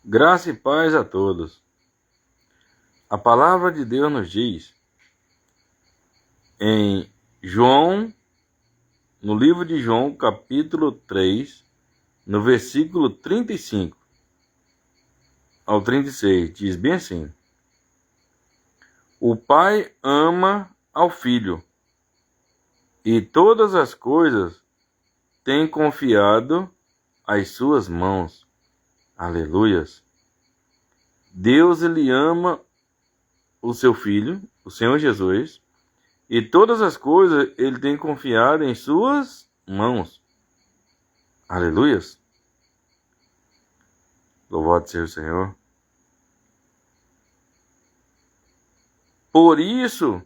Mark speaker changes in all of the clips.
Speaker 1: Graça e paz a todos. A palavra de Deus nos diz em João, no livro de João, capítulo 3, no versículo 35 ao 36, diz bem assim: O Pai ama ao Filho e todas as coisas tem confiado às suas mãos. Aleluias. Deus, ele ama o seu Filho, o Senhor Jesus, e todas as coisas ele tem confiado em suas mãos. Aleluias. Louvado seja o Senhor. Por isso,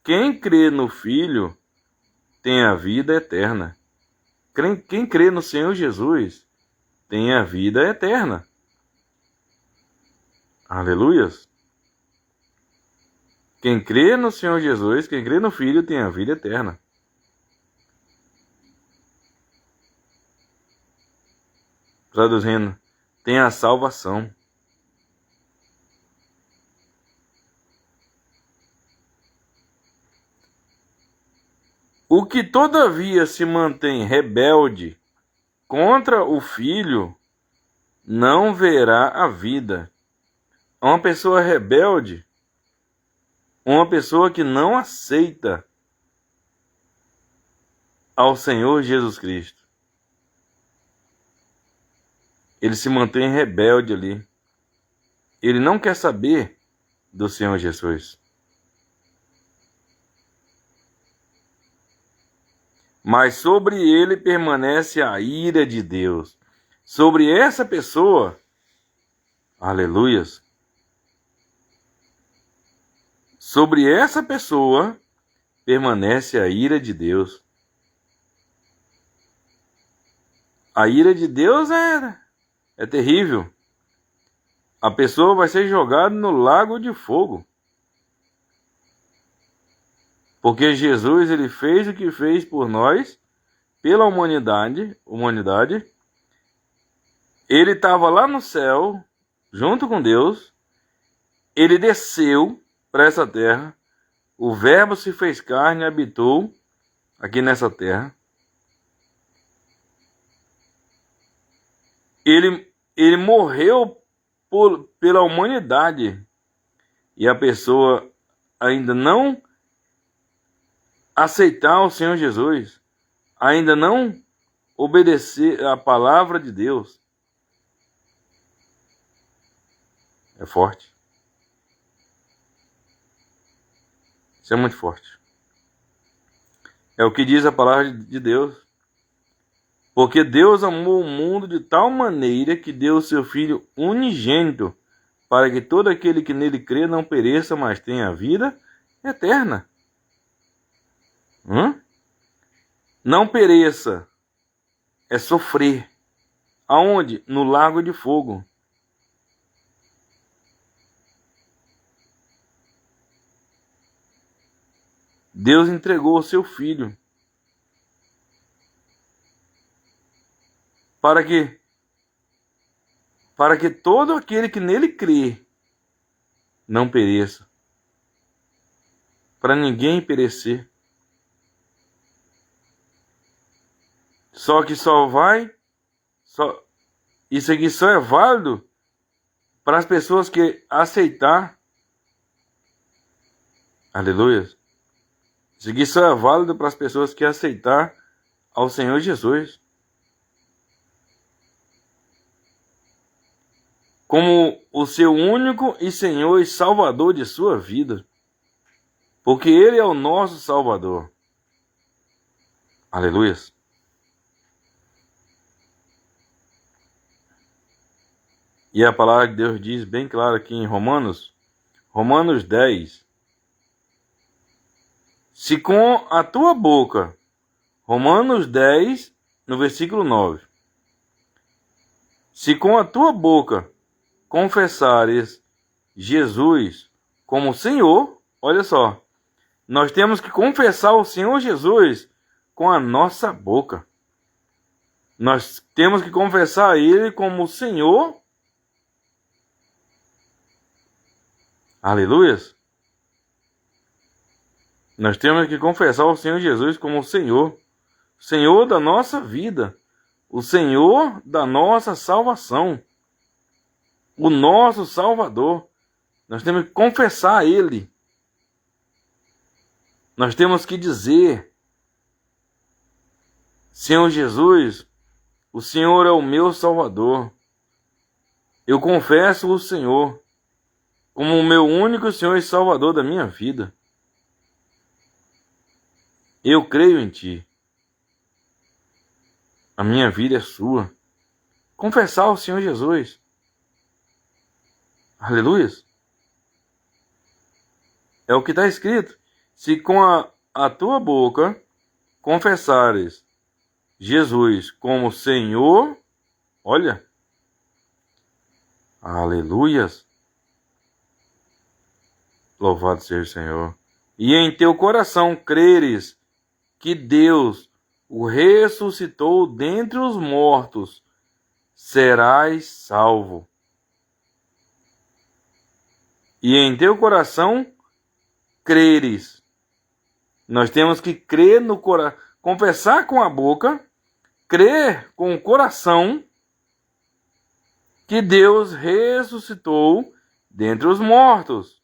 Speaker 1: quem crê no Filho tem a vida eterna. Quem crê no Senhor Jesus tem a vida eterna. Aleluias. Quem crê no Senhor Jesus, quem crê no Filho, tem a vida eterna. Traduzindo, tem a salvação. O que todavia se mantém rebelde contra o Filho não verá a vida. Uma pessoa rebelde, uma pessoa que não aceita ao Senhor Jesus Cristo. Ele se mantém rebelde ali. Ele não quer saber do Senhor Jesus. Mas sobre ele permanece a ira de Deus. Sobre essa pessoa, aleluias, sobre essa pessoa permanece a ira de Deus. A ira de Deus é terrível. A pessoa vai ser jogada no lago de fogo. Porque Jesus, ele fez o que fez por nós, pela humanidade. Ele estava lá no céu, junto com Deus. Ele desceu para essa terra. O Verbo se fez carne e habitou aqui nessa terra. Ele morreu pela humanidade. E a pessoa ainda não aceitar o Senhor Jesus, ainda não obedecer a palavra de Deus, é forte. Isso é muito forte. É o que diz a palavra de Deus. Porque Deus amou o mundo de tal maneira que deu o seu Filho unigênito, para que todo aquele que nele crê não pereça, mas tenha a vida eterna. Não pereça é sofrer. Aonde? No lago de fogo. Deus entregou o seu Filho para que todo aquele que nele crê não pereça. Para ninguém perecer. Só que isso aqui só é válido para as pessoas que aceitar. Aleluia. Isso aqui só é válido para as pessoas que aceitar ao Senhor Jesus como o seu único e Senhor e Salvador de sua vida. Porque Ele é o nosso Salvador. Aleluia. E a palavra de Deus diz bem claro aqui em Romanos 10. Se com a tua boca, Romanos 10, no versículo 9. Se com a tua boca confessares Jesus como Senhor, olha só, nós temos que confessar o Senhor Jesus com a nossa boca. Nós temos que confessar Ele como Senhor Aleluias. Nós temos que confessar o Senhor Jesus como o Senhor, Senhor da nossa vida, o Senhor da nossa salvação, o nosso Salvador. Nós temos que confessar a Ele. Nós temos que dizer: Senhor Jesus, o Senhor é o meu Salvador. Eu confesso o Senhor como o meu único Senhor e Salvador da minha vida. Eu creio em Ti. A minha vida é Sua. Confessar ao Senhor Jesus. Aleluia. É o que está escrito. Se com a tua boca confessares Jesus como Senhor, olha, aleluias, louvado seja o Senhor, e em teu coração creres que Deus o ressuscitou dentre os mortos, serás salvo. E em teu coração creres. Nós temos que crer no coração, confessar com a boca, crer com o coração que Deus ressuscitou dentre os mortos.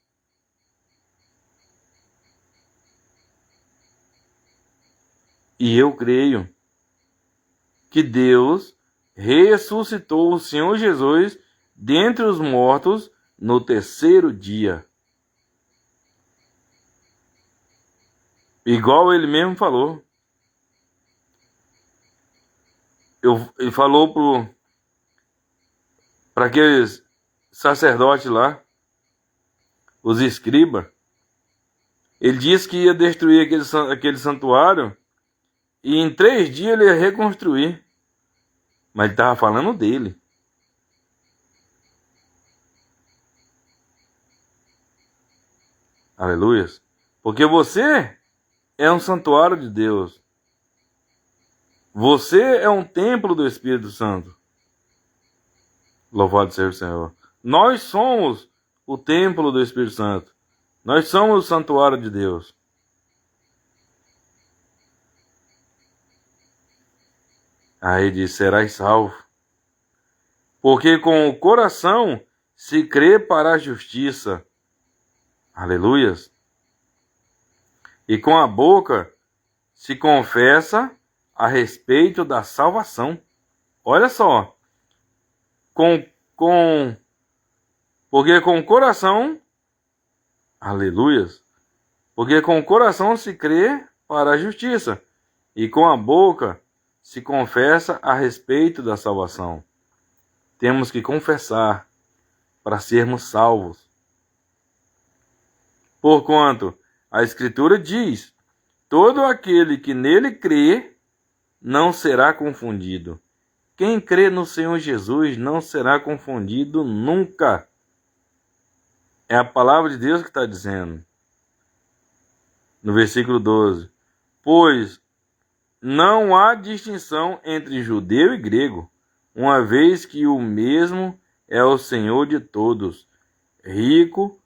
Speaker 1: E eu creio que Deus ressuscitou o Senhor Jesus dentre os mortos no terceiro dia. Igual ele mesmo falou. Ele falou para aqueles sacerdotes lá, os escribas. Ele disse que ia destruir aquele santuário e em 3 dias ele ia reconstruir. Mas ele estava falando dele. Aleluia. Porque você é um santuário de Deus. Você é um templo do Espírito Santo. Louvado seja o Senhor. Nós somos o templo do Espírito Santo. Nós somos o santuário de Deus. Aí diz: serás salvo. Porque com o coração se crê para a justiça. Aleluias. E com a boca se confessa a respeito da salvação. Olha só. Porque com o coração, aleluias. Porque com o coração se crê para a justiça. E com a boca se confessa a respeito da salvação. Temos que confessar para sermos salvos. Porquanto a Escritura diz: todo aquele que nele crê não será confundido. Quem crê no Senhor Jesus não será confundido nunca. É a palavra de Deus que está dizendo. No versículo 12. Pois não há distinção entre judeu e grego, uma vez que o mesmo é o Senhor de todos, rico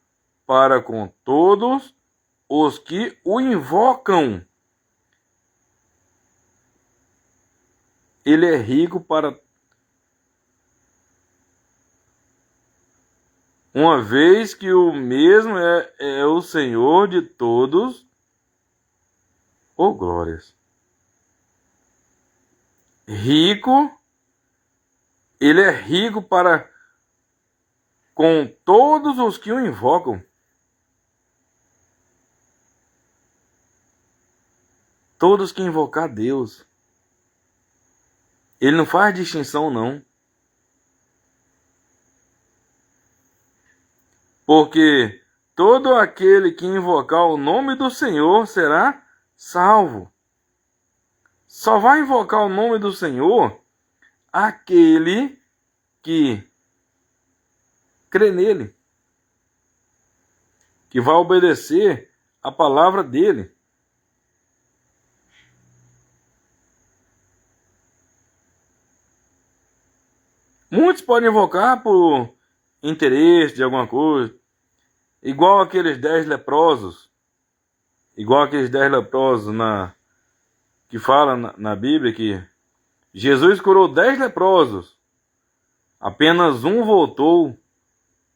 Speaker 1: para com todos os que o invocam. Ele é rico para... Uma vez que o mesmo é o Senhor de todos. Oh, glórias. Rico. Ele é rico para com todos os que o invocam. Todos que invocar Deus. Ele não faz distinção, não. Porque todo aquele que invocar o nome do Senhor será salvo. Só vai invocar o nome do Senhor aquele que crê nele, que vai obedecer a palavra dele. Muitos podem invocar por interesse de alguma coisa. igual aqueles 10 leprosos, que fala na Bíblia que Jesus curou 10 leprosos, apenas um voltou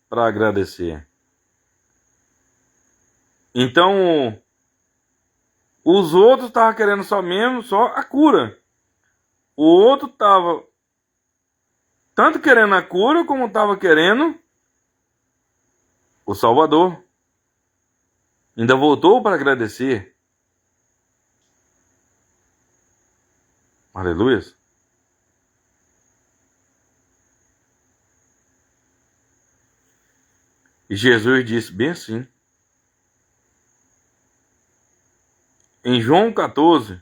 Speaker 1: para agradecer. Então, os outros estavam querendo só a cura. O outro estava tanto querendo a cura como estava querendo o Salvador. Ainda voltou para agradecer. Aleluia. E Jesus disse bem assim. Em João 14,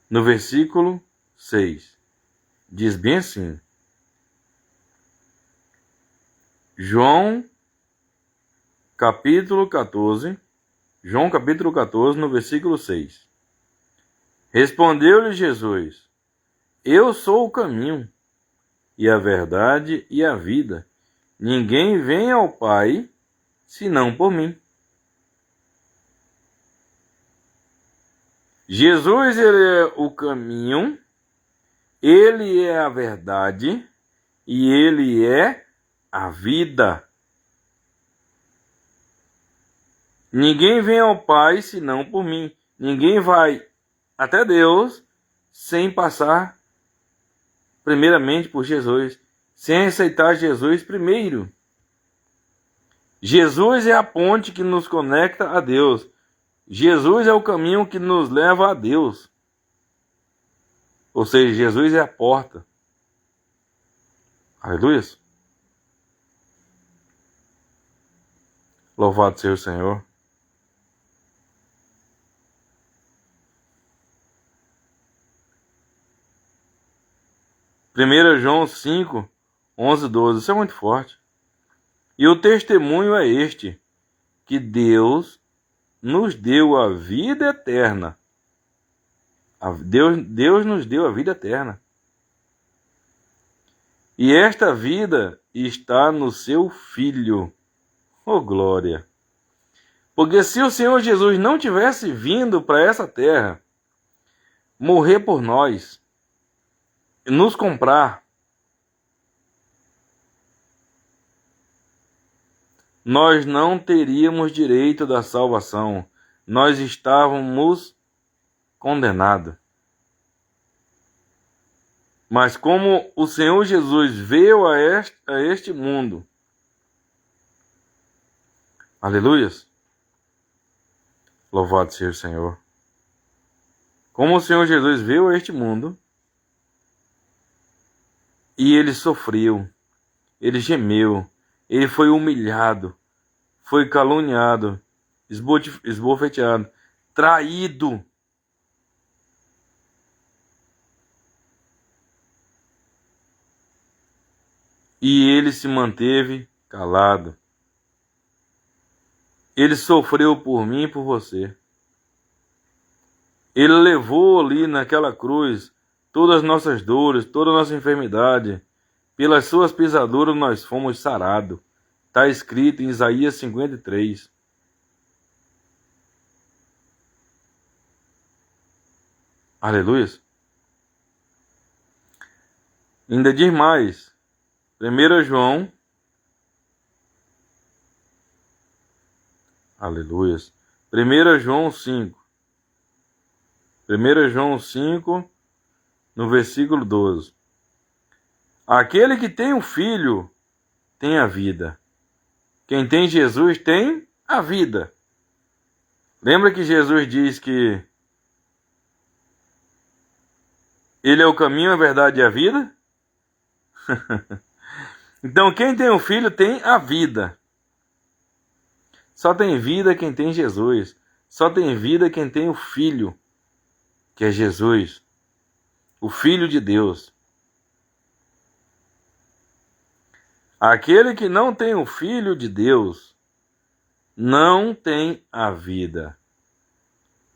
Speaker 1: no versículo 6, diz bem assim. João capítulo 14, no versículo 6. Respondeu-lhe Jesus: Eu sou o caminho, e a verdade e a vida. Ninguém vem ao Pai, senão por mim. Jesus, ele é o caminho, ele é a verdade e ele é a vida. Ninguém vem ao Pai senão por mim. Ninguém vai até Deus sem passar primeiramente por Jesus, sem aceitar Jesus primeiro. Jesus é a ponte que nos conecta a Deus. Jesus é o caminho que nos leva a Deus. Ou seja, Jesus é a porta. Aleluia. Louvado seja o Senhor. Primeira João 5, 11, 12. Isso é muito forte. E o testemunho é este, que Deus nos deu a vida eterna. Deus nos deu a vida eterna. E esta vida está no seu Filho. Oh, glória! Porque se o Senhor Jesus não tivesse vindo para essa terra, morrer por nós, nos comprar, nós não teríamos direito da salvação. Nós estávamos condenados. Mas como o Senhor Jesus veio a este mundo, aleluias, louvado seja o Senhor. Como o Senhor Jesus veio a este mundo, e ele sofreu, ele gemeu, ele foi humilhado, foi caluniado, esbofeteado, traído. E ele se manteve calado. Ele sofreu por mim e por você. Ele levou ali naquela cruz todas as nossas dores, toda a nossa enfermidade. Pelas suas pisaduras nós fomos sarados. Está escrito em Isaías 53. Aleluia. Ainda diz mais. 1 João. Aleluia. 1 João 5. 1 João 5, no versículo 12. Aquele que tem o Filho tem a vida. Quem tem Jesus tem a vida. Lembra que Jesus diz que Ele é o caminho, a verdade e a vida? Então, quem tem o Filho tem a vida. Só tem vida quem tem Jesus. Só tem vida quem tem o Filho, que é Jesus, o Filho de Deus. Aquele que não tem o Filho de Deus não tem a vida.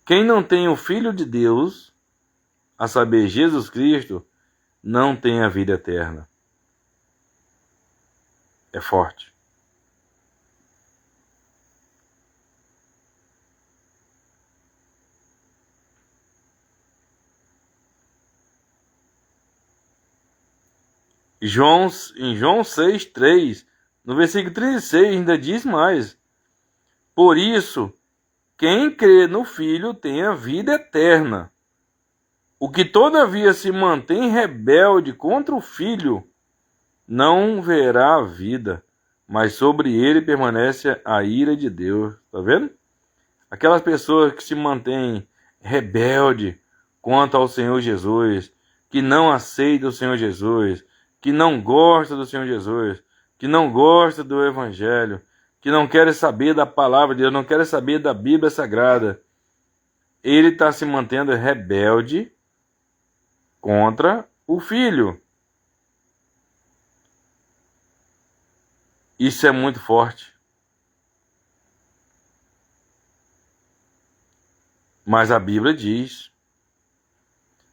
Speaker 1: Quem não tem o Filho de Deus, a saber, Jesus Cristo, não tem a vida eterna. É forte. Em João 6:3, no versículo 36, ainda diz mais: por isso, quem crê no Filho tem a vida eterna. O que todavia se mantém rebelde contra o Filho não verá a vida, mas sobre ele permanece a ira de Deus. Tá vendo? Aquelas pessoas que se mantêm rebelde quanto ao Senhor Jesus, que não aceitam o Senhor Jesus, que não gosta do Senhor Jesus, que não gosta do Evangelho, que não querem saber da palavra de Deus, não querem saber da Bíblia Sagrada, ele está se mantendo rebelde contra o Filho. Isso é muito forte. Mas a Bíblia diz: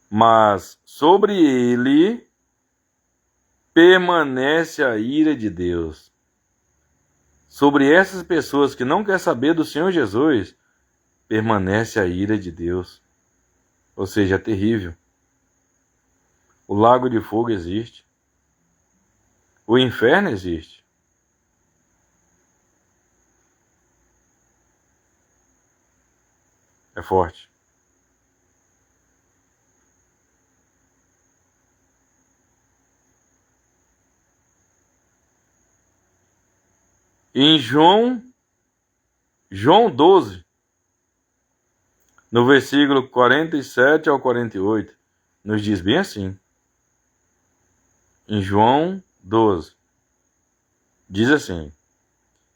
Speaker 1: mas sobre ele permanece a ira de Deus. Sobre essas pessoas que não querem saber do Senhor Jesus, permanece a ira de Deus. Ou seja, é terrível. O lago de fogo existe. O inferno existe. É forte. Em João 12, no versículo 47 ao 48, nos diz bem assim. Em João 12, diz assim: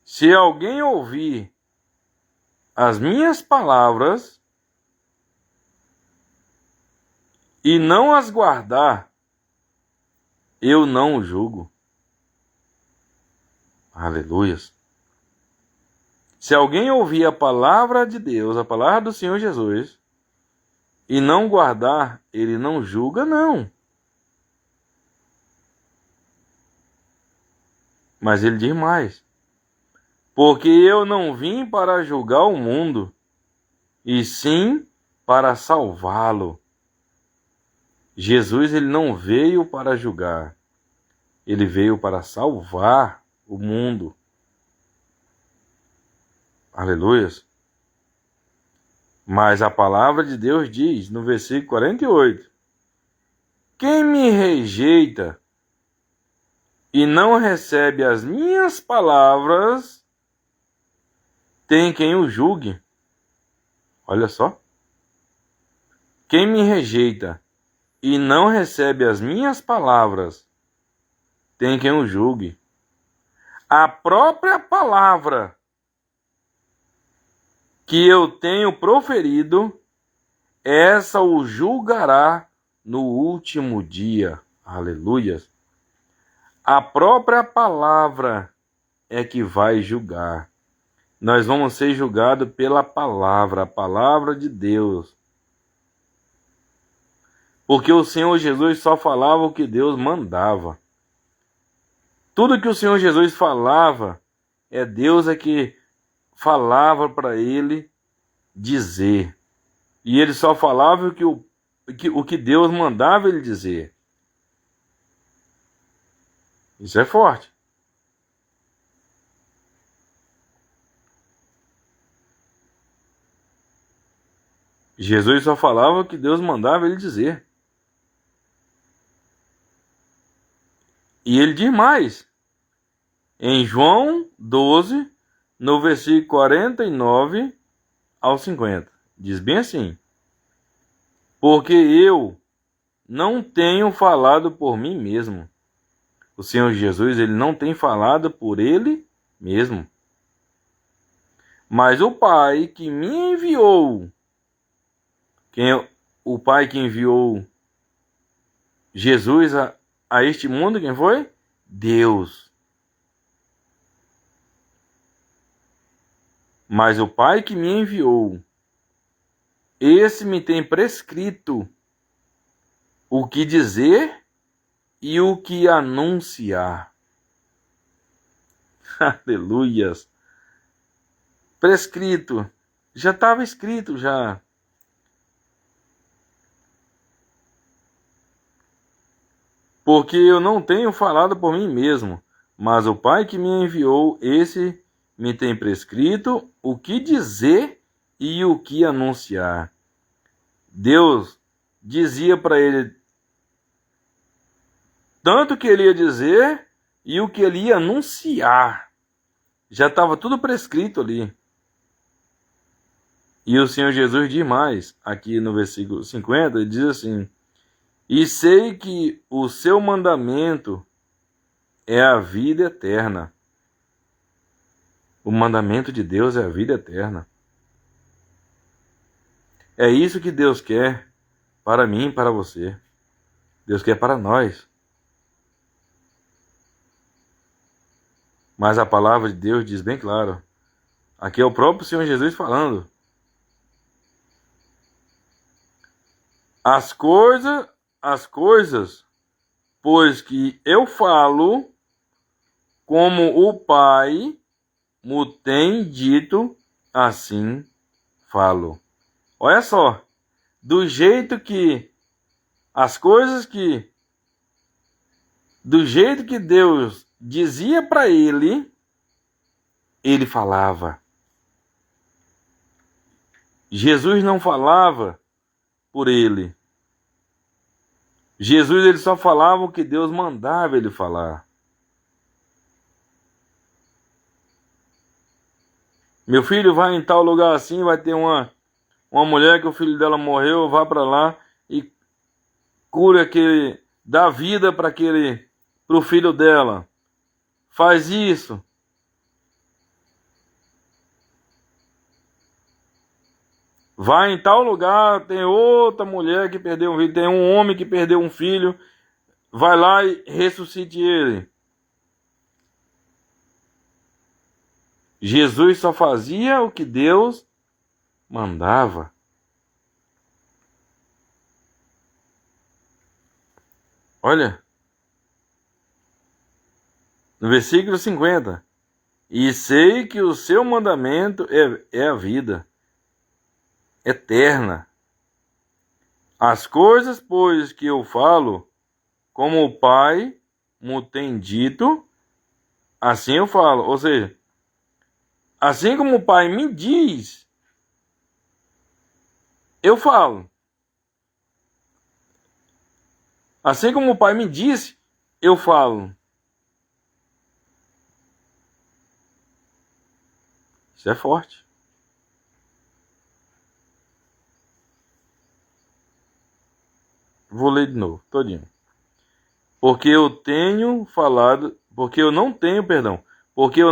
Speaker 1: se alguém ouvir as minhas palavras e não as guardar, eu não o julgo. Aleluias. Se alguém ouvir a palavra de Deus, a palavra do Senhor Jesus, e não guardar, ele não julga, não. Mas ele diz mais: porque eu não vim para julgar o mundo, e sim para salvá-lo. Jesus, ele não veio para julgar, ele veio para salvar o mundo. Aleluias. Mas a palavra de Deus diz no versículo 48: quem me rejeita e não recebe as minhas palavras, tem quem o julgue. Olha só. Quem me rejeita e não recebe as minhas palavras, tem quem o julgue. A própria palavra que eu tenho proferido, essa o julgará no último dia. Aleluia. A própria palavra é que vai julgar. Nós vamos ser julgados pela palavra, a palavra de Deus. Porque o Senhor Jesus só falava o que Deus mandava. Tudo que o Senhor Jesus falava, é Deus que falava para ele dizer. E ele só falava o que Deus mandava ele dizer. Isso é forte. Jesus só falava o que Deus mandava ele dizer. E ele diz mais. Em João 12, no versículo 49 ao 50. Diz bem assim: porque eu não tenho falado por mim mesmo. O Senhor Jesus, ele não tem falado por ele mesmo. Mas o Pai que me enviou, o Pai que enviou Jesus a este mundo, quem foi? Deus. Mas o Pai que me enviou, esse me tem prescrito o que dizer e o que anunciar. Aleluias. Prescrito. Já estava escrito já. Porque eu não tenho falado por mim mesmo, mas o Pai que me enviou, esse me tem prescrito o que dizer e o que anunciar. Deus dizia para ele tanto o que ele ia dizer e o que ele ia anunciar. Já estava tudo prescrito ali. E o Senhor Jesus diz mais, aqui no versículo 50, ele diz assim: e sei que o seu mandamento é a vida eterna. O mandamento de Deus é a vida eterna. É isso que Deus quer para mim e para você. Deus quer para nós. Mas a palavra de Deus diz bem claro. Aqui é o próprio Senhor Jesus falando. As coisas, pois que eu falo, como o Pai me tem dito, assim falo. Olha só, do jeito que Deus dizia para ele, ele falava. Jesus não falava por ele. Jesus ele só falava o que Deus mandava ele falar. Meu filho vai em tal lugar assim, vai ter uma mulher que o filho dela morreu, vá para lá e cura aquele, dá vida para o filho dela. Faz isso. Vai em tal lugar, tem outra mulher que perdeu um filho, tem um homem que perdeu um filho, vai lá e ressuscite ele. Jesus só fazia o que Deus mandava. Olha, no versículo 50, e sei que o seu mandamento é a vida eterna. As coisas, pois, que eu falo, como o Pai me tem dito, assim eu falo. Ou seja, assim como o Pai me diz, eu falo. Assim como o Pai me disse, eu falo. Isso é forte. Vou ler de novo, todinho. Porque eu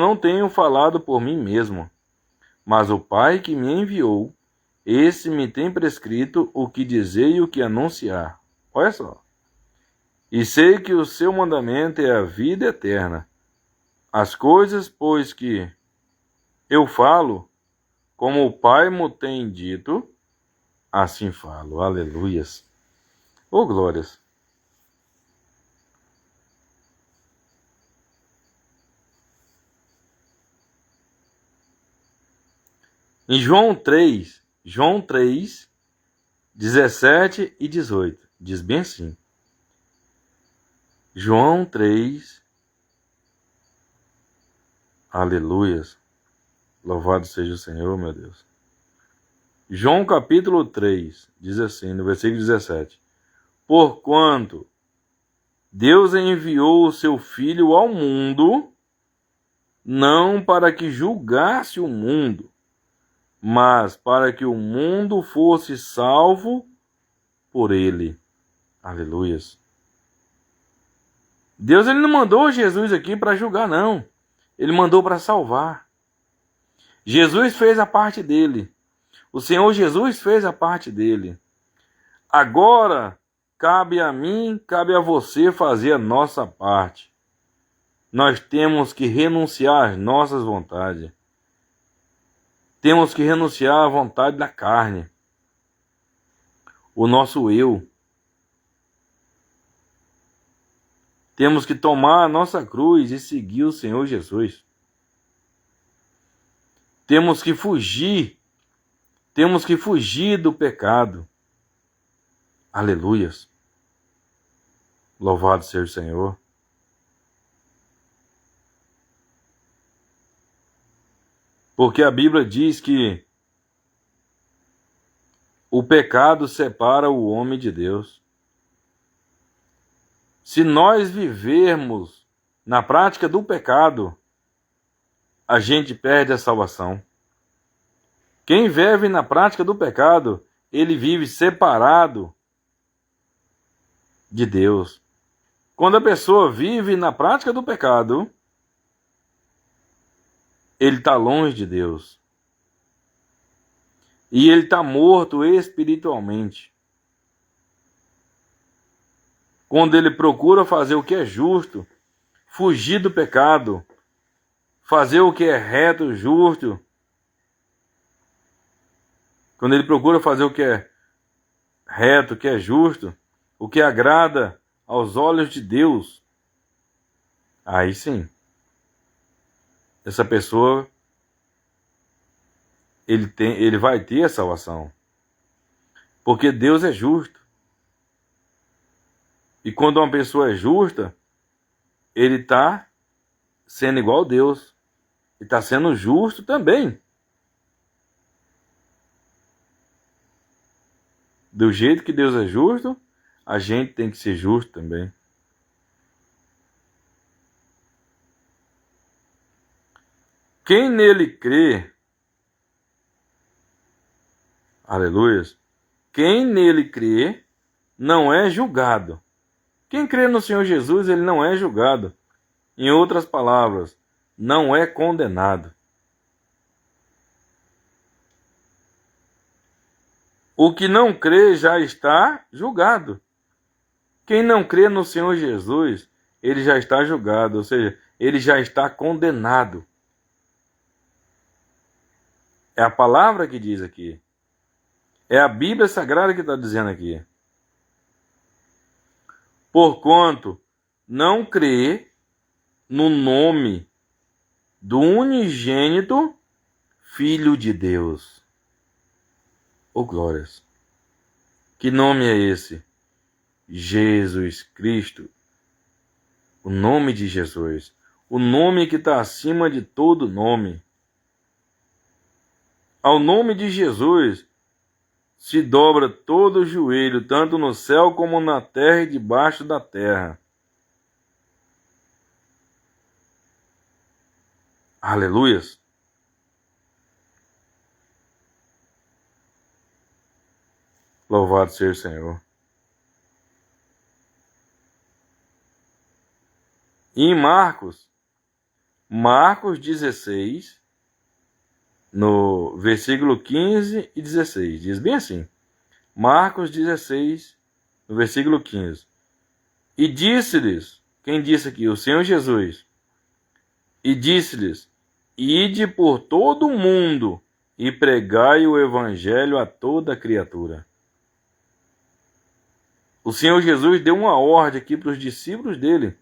Speaker 1: não tenho falado por mim mesmo, mas o Pai que me enviou, esse me tem prescrito o que dizer e o que anunciar. Olha só. E sei que o seu mandamento é a vida eterna. As coisas, pois, que eu falo, como o Pai me tem dito, assim falo. Aleluias. Oh, glórias. Em João 3, 17 e 18, diz bem assim. João 3, aleluias. Louvado seja o Senhor, meu Deus. João capítulo 3, diz assim, no versículo 17. Porquanto Deus enviou o seu Filho ao mundo, não para que julgasse o mundo, mas para que o mundo fosse salvo por ele. Aleluias. Deus ele não mandou Jesus aqui para julgar, não. Ele mandou para salvar. Jesus fez a parte dele. O Senhor Jesus fez a parte dele. Agora, cabe a mim, cabe a você fazer a nossa parte. Nós temos que renunciar às nossas vontades. Temos que renunciar à vontade da carne. O nosso eu. Temos que tomar a nossa cruz e seguir o Senhor Jesus. Temos que fugir do pecado. Aleluias. Louvado seja o Senhor. Porque a Bíblia diz que o pecado separa o homem de Deus. Se nós vivermos na prática do pecado, a gente perde a salvação. Quem vive na prática do pecado, ele vive separado de Deus. Quando a pessoa vive na prática do pecado, ele está longe de Deus. E ele está morto espiritualmente. Quando ele procura fazer o que é justo, fugir do pecado, fazer o que é reto, justo, quando ele procura fazer o que é reto, o que é justo, o que agrada aos olhos de Deus, aí sim, essa pessoa, ele vai ter a salvação. Porque Deus é justo. E quando uma pessoa é justa, ele está sendo igual a Deus. Ele está sendo justo também. Do jeito que Deus é justo, a gente tem que ser justo também. Quem nele crê, aleluias, quem nele crê não é julgado. Quem crê no Senhor Jesus, ele não é julgado. Em outras palavras, não é condenado. O que não crê já está julgado. Quem não crê no Senhor Jesus, ele já está julgado, ou seja, ele já está condenado. É a palavra que diz aqui. É a Bíblia Sagrada que está dizendo aqui. Porquanto não crê no nome do unigênito Filho de Deus. Oh, glórias! Que nome é esse? Jesus Cristo. O nome de Jesus. O nome que está acima de todo nome. Ao nome de Jesus se dobra todo o joelho, tanto no céu como na terra e debaixo da terra. Aleluias! Louvado seja o Senhor. E em Marcos 16, no versículo 15 e 16, diz bem assim. Marcos 16, no versículo 15. E disse-lhes, quem disse aqui? O Senhor Jesus. E disse-lhes, ide por todo o mundo e pregai o evangelho a toda criatura. O Senhor Jesus deu uma ordem aqui para os discípulos dele.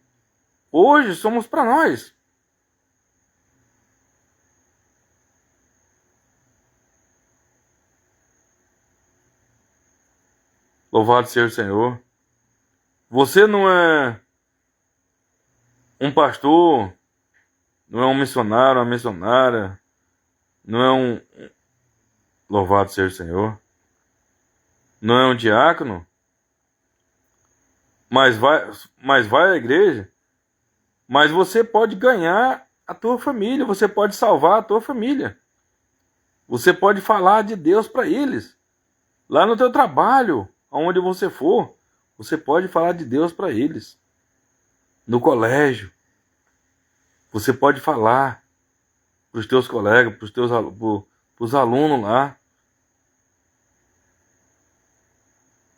Speaker 1: Hoje somos para nós. Louvado seja o Senhor. Você não é um pastor, não é um missionário, uma missionária, não é um... Louvado seja o Senhor. Não é um diácono, mas vai à igreja. Mas você pode ganhar a tua família, você pode salvar a tua família. Você pode falar de Deus para eles. Lá no teu trabalho, aonde você for, você pode falar de Deus para eles. No colégio, você pode falar para os teus colegas, para os alunos lá.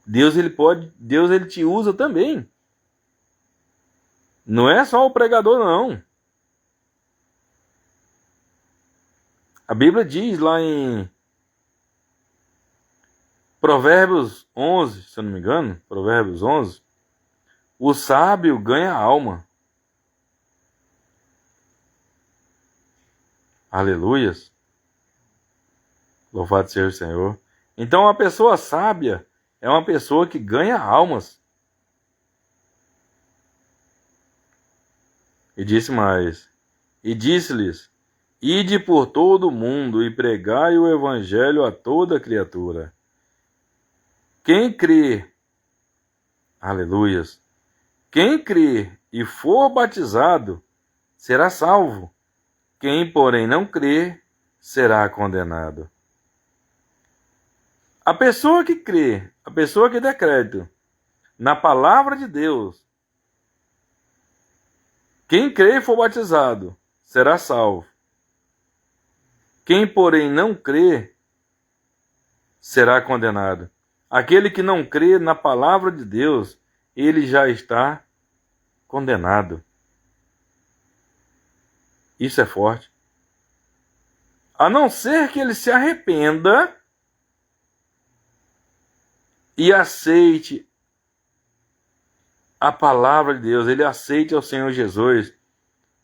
Speaker 1: Deus ele te usa também. Não é só o pregador, não. A Bíblia diz lá em Provérbios 11, se eu não me engano, Provérbios 11, o sábio ganha alma. Aleluias. Louvado seja o Senhor. Então, uma pessoa sábia é uma pessoa que ganha almas. E disse mais, e disse-lhes, ide por todo o mundo e pregai o evangelho a toda criatura. Quem crê, aleluias, quem crê e for batizado será salvo. Quem, porém, não crê será condenado. A pessoa que crê, a pessoa que der crédito na palavra de Deus, quem crê e for batizado será salvo. Quem, porém, não crê será condenado. Aquele que não crê na palavra de Deus, ele já está condenado. Isso é forte. A não ser que ele se arrependa e aceite a palavra de Deus, ele aceite ao Senhor Jesus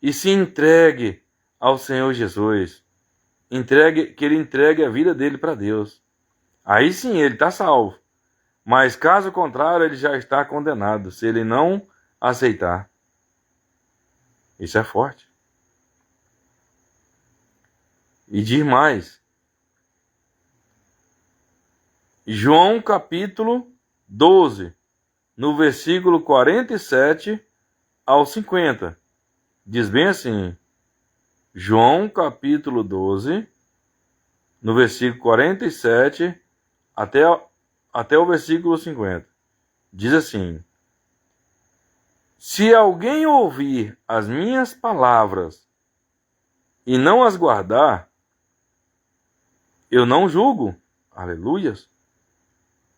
Speaker 1: e se entregue ao Senhor Jesus. Que ele entregue a vida dele para Deus. Aí sim ele está salvo. Mas caso contrário, ele já está condenado, se ele não aceitar. Isso é forte. E diz mais. João capítulo 12, no versículo 47 ao 50. Diz bem assim. João capítulo 12, no versículo 47 até o versículo 50. Diz assim: se alguém ouvir as minhas palavras e não as guardar, eu não julgo. Aleluias.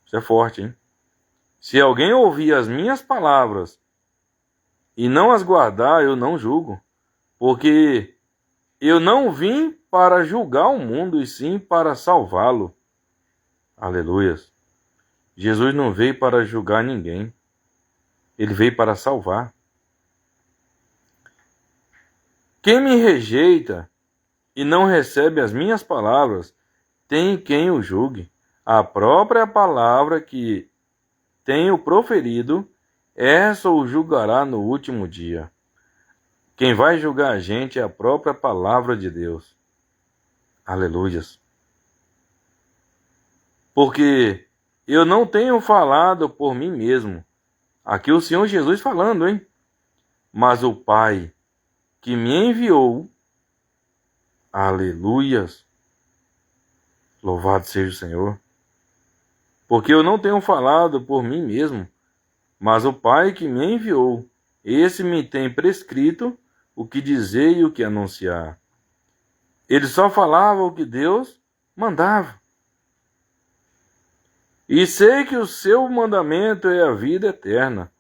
Speaker 1: Isso é forte, hein? Se alguém ouvir as minhas palavras e não as guardar, eu não julgo. Porque eu não vim para julgar o mundo, e sim para salvá-lo. Aleluias. Jesus não veio para julgar ninguém. Ele veio para salvar. Quem me rejeita e não recebe as minhas palavras, tem quem o julgue. A própria palavra que tenho proferido, essa o julgará no último dia. Quem vai julgar a gente é a própria palavra de Deus. Aleluias. Porque eu não tenho falado por mim mesmo. Aqui o Senhor Jesus falando, hein? Mas o Pai que me enviou, aleluias, louvado seja o Senhor. Porque eu não tenho falado por mim mesmo, mas o Pai que me enviou, esse me tem prescrito o que dizer e o que anunciar. Ele só falava o que Deus mandava. E sei que o seu mandamento é a vida eterna.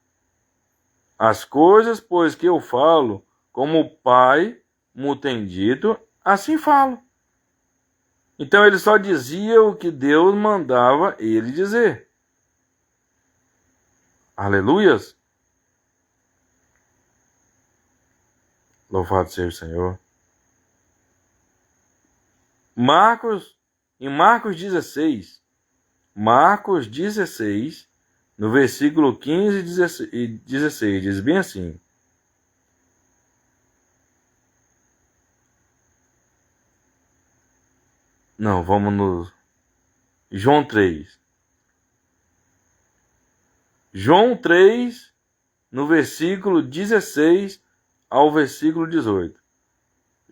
Speaker 1: As coisas, pois, que eu falo, como o Pai me tem dito, assim falo. Então ele só dizia o que Deus mandava ele dizer. Aleluias. Louvado seja o Senhor. Em Marcos 16, no versículo 15 e 16, diz bem assim: não, vamos no João 3. João 3, no versículo 16 ao versículo 18.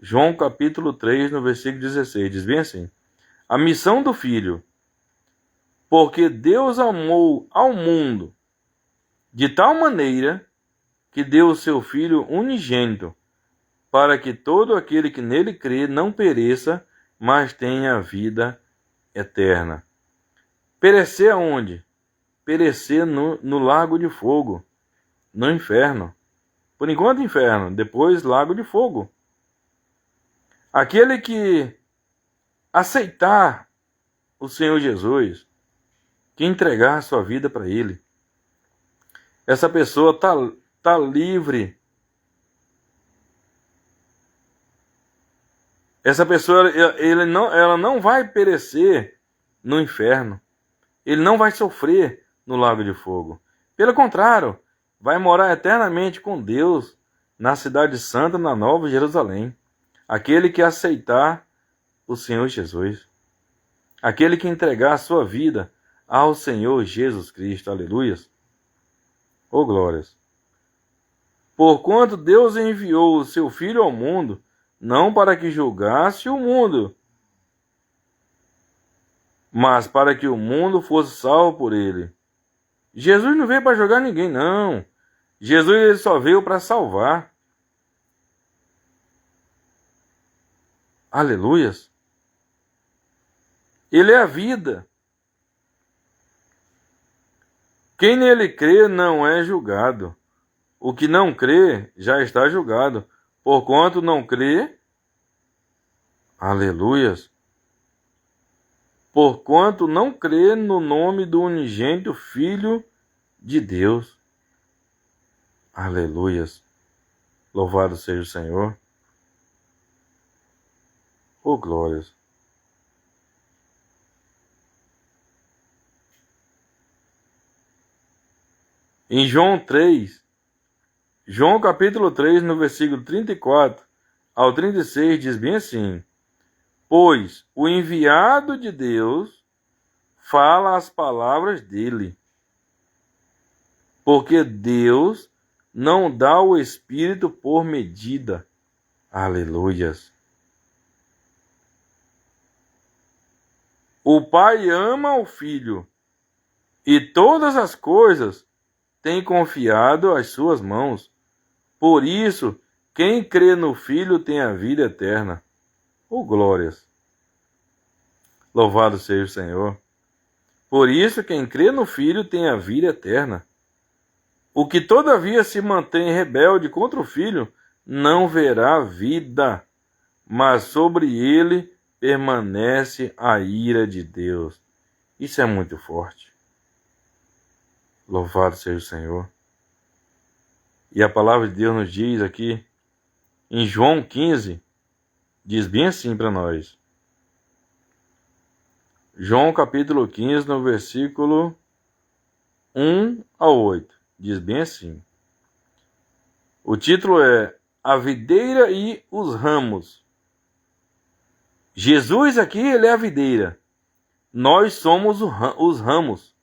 Speaker 1: João capítulo 3, no versículo 16, diz bem assim: a missão do Filho. Porque Deus amou ao mundo de tal maneira que deu o seu Filho unigênito, para que todo aquele que nele crê não pereça, mas tenha vida eterna. Perecer aonde? Perecer no lago de fogo, no inferno. Por enquanto inferno, depois lago de fogo. Aquele que aceitar o Senhor Jesus, que entregar sua vida para Ele, essa pessoa tá livre. Essa pessoa, ela não vai perecer no inferno. Ele não vai sofrer no lago de fogo. Pelo contrário, vai morar eternamente com Deus na cidade santa, na Nova Jerusalém. Aquele que aceitar o Senhor Jesus. Aquele que entregar a sua vida ao Senhor Jesus Cristo. Aleluias. Oh, glórias. Porquanto Deus enviou o seu Filho ao mundo, não para que julgasse o mundo, mas para que o mundo fosse salvo por ele. Jesus não veio para julgar ninguém, não. Jesus ele só veio para salvar. Aleluias. Ele é a vida. Quem nele crê não é julgado. O que não crê já está julgado, porquanto não crê. Aleluias. Porquanto não crê no nome do unigênito Filho de Deus. Aleluias. Louvado seja o Senhor. Oh, glórias. Em João 3, João capítulo 3, no versículo 34 ao 36, diz bem assim: pois o enviado de Deus fala as palavras dele, porque Deus não dá o Espírito por medida. Aleluias. O Pai ama o Filho, e todas as coisas tem confiado às suas mãos. Por isso, quem crê no Filho tem a vida eterna. Oh, glórias! Louvado seja o Senhor. Por isso, quem crê no Filho tem a vida eterna. O que todavia se mantém rebelde contra o Filho não verá vida, mas sobre ele permanece a ira de Deus. Isso é muito forte. Louvado seja o Senhor. E a palavra de Deus nos diz aqui, em João 15, diz bem assim para nós. João capítulo 15, no versículo 1 ao 8, diz bem assim. O título é A Videira e os Ramos. Jesus aqui, ele é a videira. Nós somos os ramos.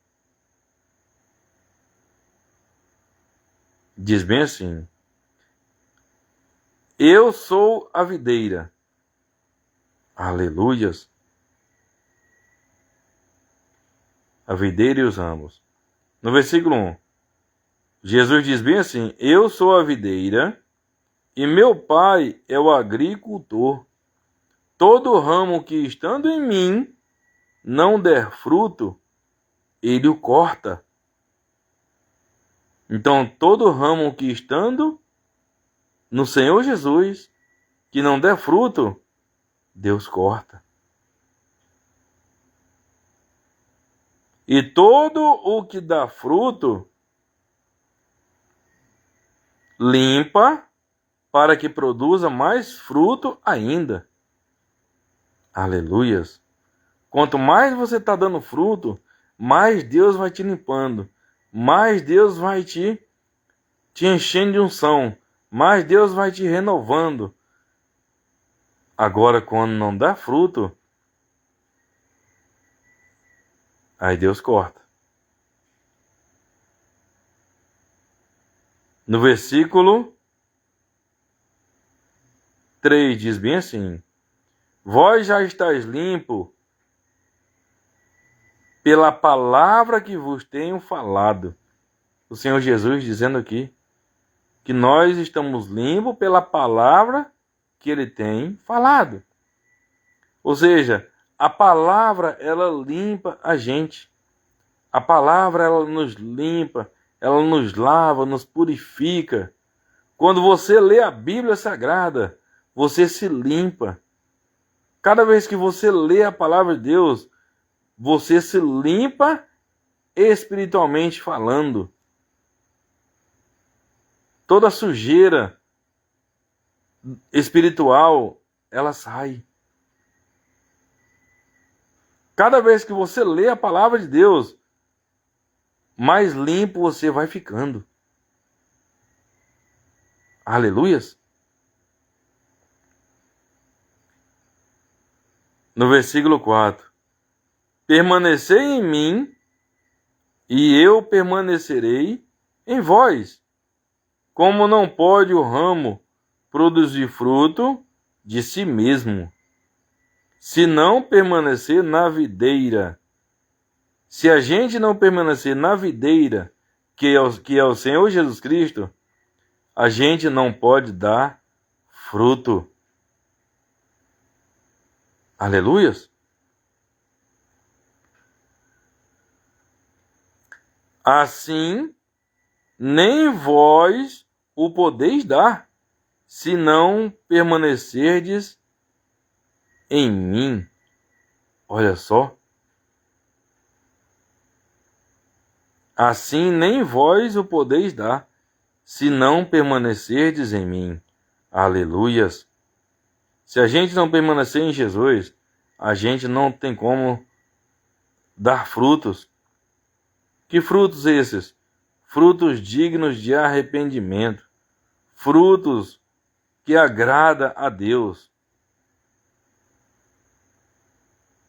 Speaker 1: Diz bem assim: eu sou a videira. Aleluias. A videira e os ramos. No versículo 1, Jesus diz bem assim: eu sou a videira e meu Pai é o agricultor. Todo ramo que estando em mim não der fruto, ele o corta. Então, todo ramo que estando no Senhor Jesus, que não der fruto, Deus corta. E todo o que dá fruto, limpa, para que produza mais fruto ainda. Aleluias. Quanto mais você está dando fruto, mais Deus vai te limpando. Mais Deus vai te enchendo de unção. Mais Deus vai te renovando. Agora, quando não dá fruto, aí Deus corta. No versículo 3 diz bem assim: vós já estáis limpo pela palavra que vos tenho falado. O Senhor Jesus dizendo aqui que nós estamos limpos pela palavra que Ele tem falado. Ou seja, a palavra, ela limpa a gente. A palavra, ela nos limpa, ela nos lava, nos purifica. Quando você lê a Bíblia Sagrada, você se limpa. Cada vez que você lê a palavra de Deus, você se limpa espiritualmente falando. Toda sujeira espiritual, ela sai. Cada vez que você lê a palavra de Deus, mais limpo você vai ficando. Aleluias. No versículo 4. Permanecei em mim, e eu permanecerei em vós. Como não pode o ramo produzir fruto de si mesmo, se não permanecer na videira. Se a gente não permanecer na videira, que é o Senhor Jesus Cristo, a gente não pode dar fruto. Aleluias. Assim, nem vós o podeis dar, se não permanecerdes em mim. Olha só. Assim nem vós o podeis dar, se não permanecerdes em mim. Aleluias. Se a gente não permanecer em Jesus, a gente não tem como dar frutos. Que frutos esses? Frutos dignos de arrependimento. Frutos que agrada a Deus.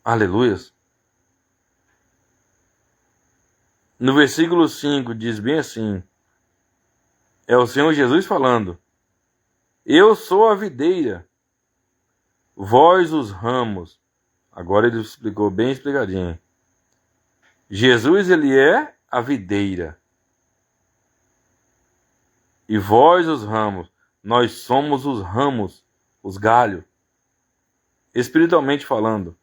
Speaker 1: Aleluias. No versículo 5 diz bem assim, é o Senhor Jesus falando, eu sou a videira, vós os ramos. Agora ele explicou bem explicadinho. Jesus, ele é a videira. E vós os ramos. Nós somos os ramos, os galhos. Espiritualmente falando.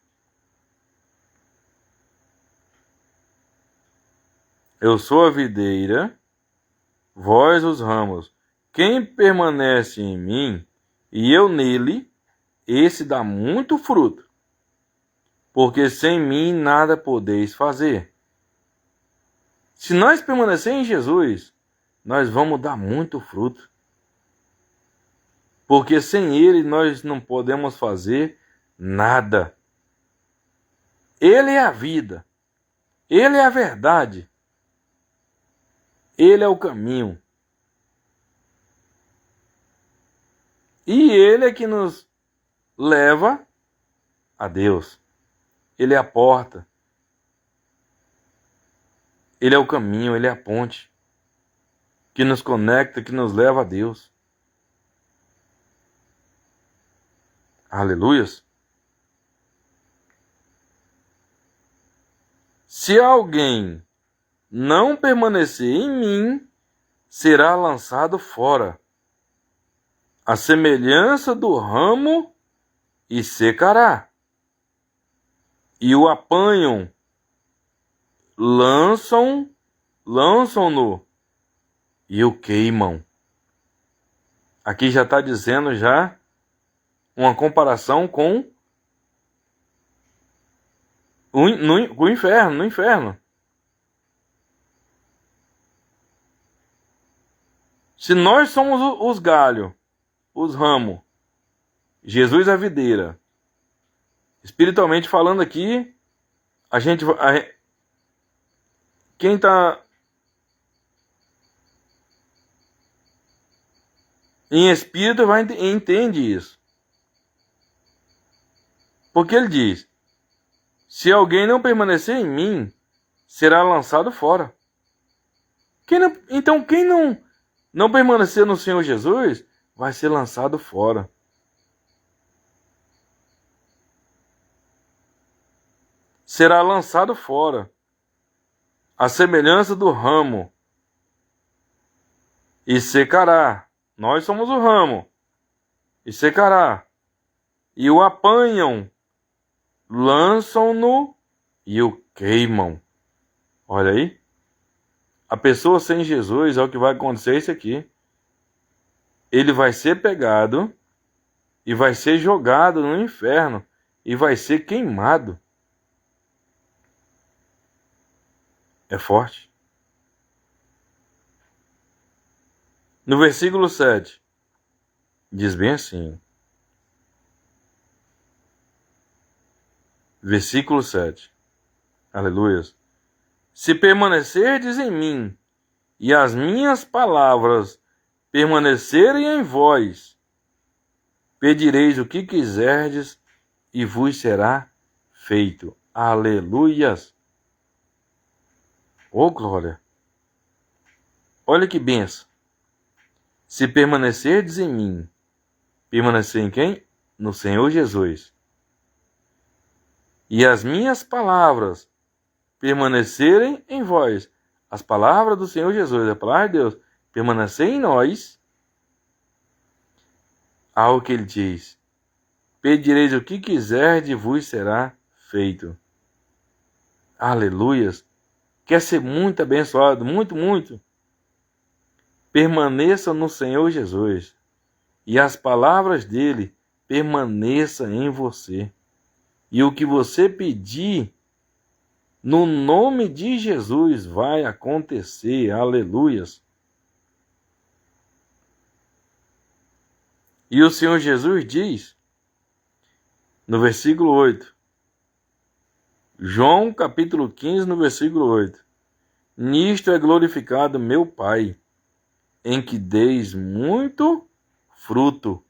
Speaker 1: Eu sou a videira, vós os ramos. Quem permanece em mim e eu nele, esse dá muito fruto. Porque sem mim nada podeis fazer. Se nós permanecer em Jesus, nós vamos dar muito fruto. Porque sem ele nós não podemos fazer nada. Ele é a vida. Ele é a verdade. Ele é o caminho. E ele é que nos leva a Deus. Ele é a porta. Ele é o caminho, ele é a ponte que nos conecta, que nos leva a Deus. Aleluias. Se alguém não permanecer em mim, será lançado fora, a semelhança do ramo, e secará. E o apanham, lançam-no e o queimam. Aqui já está dizendo já uma comparação com o inferno, no inferno. Se nós somos os galhos, os ramos, Jesus a videira, espiritualmente falando aqui, quem está em espírito entende isso. Porque ele diz, se alguém não permanecer em mim, será lançado fora. Então quem não permanecer no Senhor Jesus, vai ser lançado fora. Será lançado fora, a semelhança do ramo, e secará. Nós somos o ramo, e secará. E o apanham, lançam-no e o queimam. Olha aí. A pessoa sem Jesus, é o que vai acontecer isso aqui. Ele vai ser pegado e vai ser jogado no inferno e vai ser queimado. É forte. No versículo 7, diz bem assim. Versículo 7. Aleluias. Se permanecerdes em mim, e as minhas palavras permanecerem em vós, pedireis o que quiserdes e vos será feito. Aleluias! Oh, glória! Olha que benção! Se permanecerdes em mim, permanecer em quem? No Senhor Jesus. E as minhas palavras permanecerem em vós. As palavras do Senhor Jesus, a palavra de Deus, permanecer em nós. Ao que ele diz: pedireis o que quiserdes e vos será feito. Aleluias! Quer ser muito abençoado, muito, muito? Permaneça no Senhor Jesus. E as palavras dele permaneçam em você. E o que você pedir, no nome de Jesus, vai acontecer. Aleluias! E o Senhor Jesus diz, no versículo 8, João capítulo 15, no versículo 8, nisto é glorificado meu Pai, em que deis muito fruto.